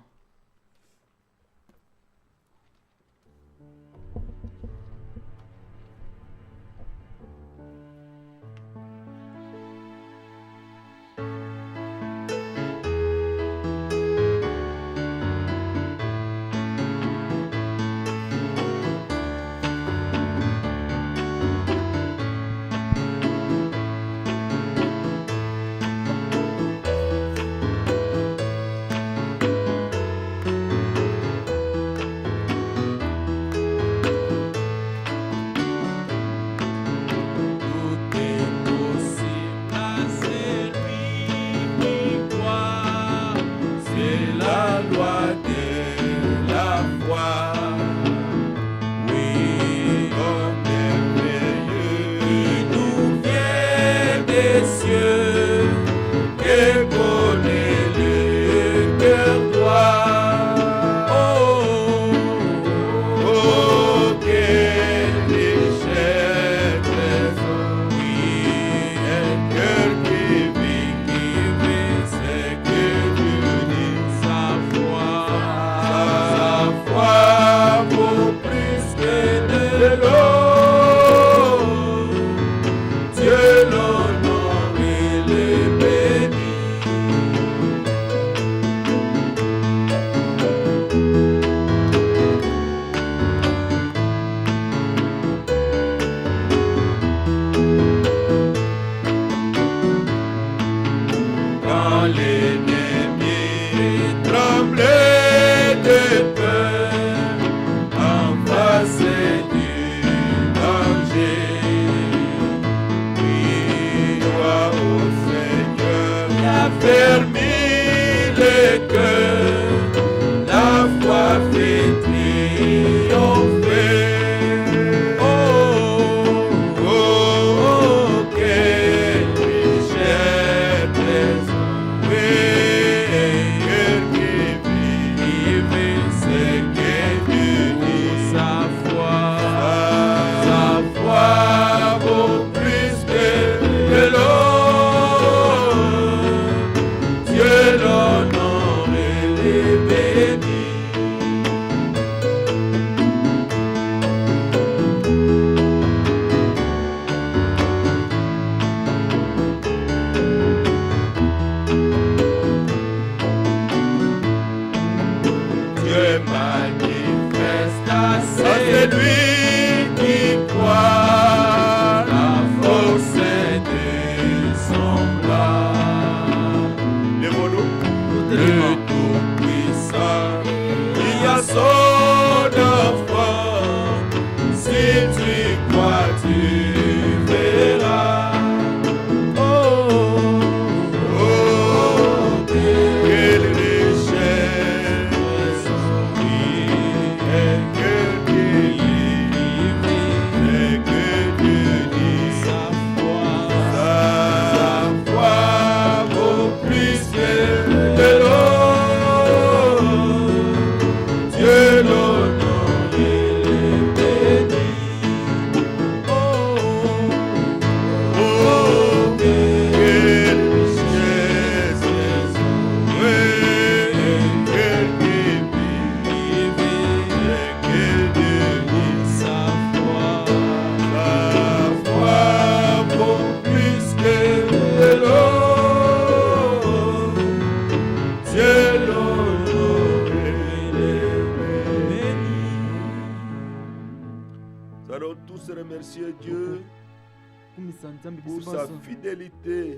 Dieu pour sa fidélité.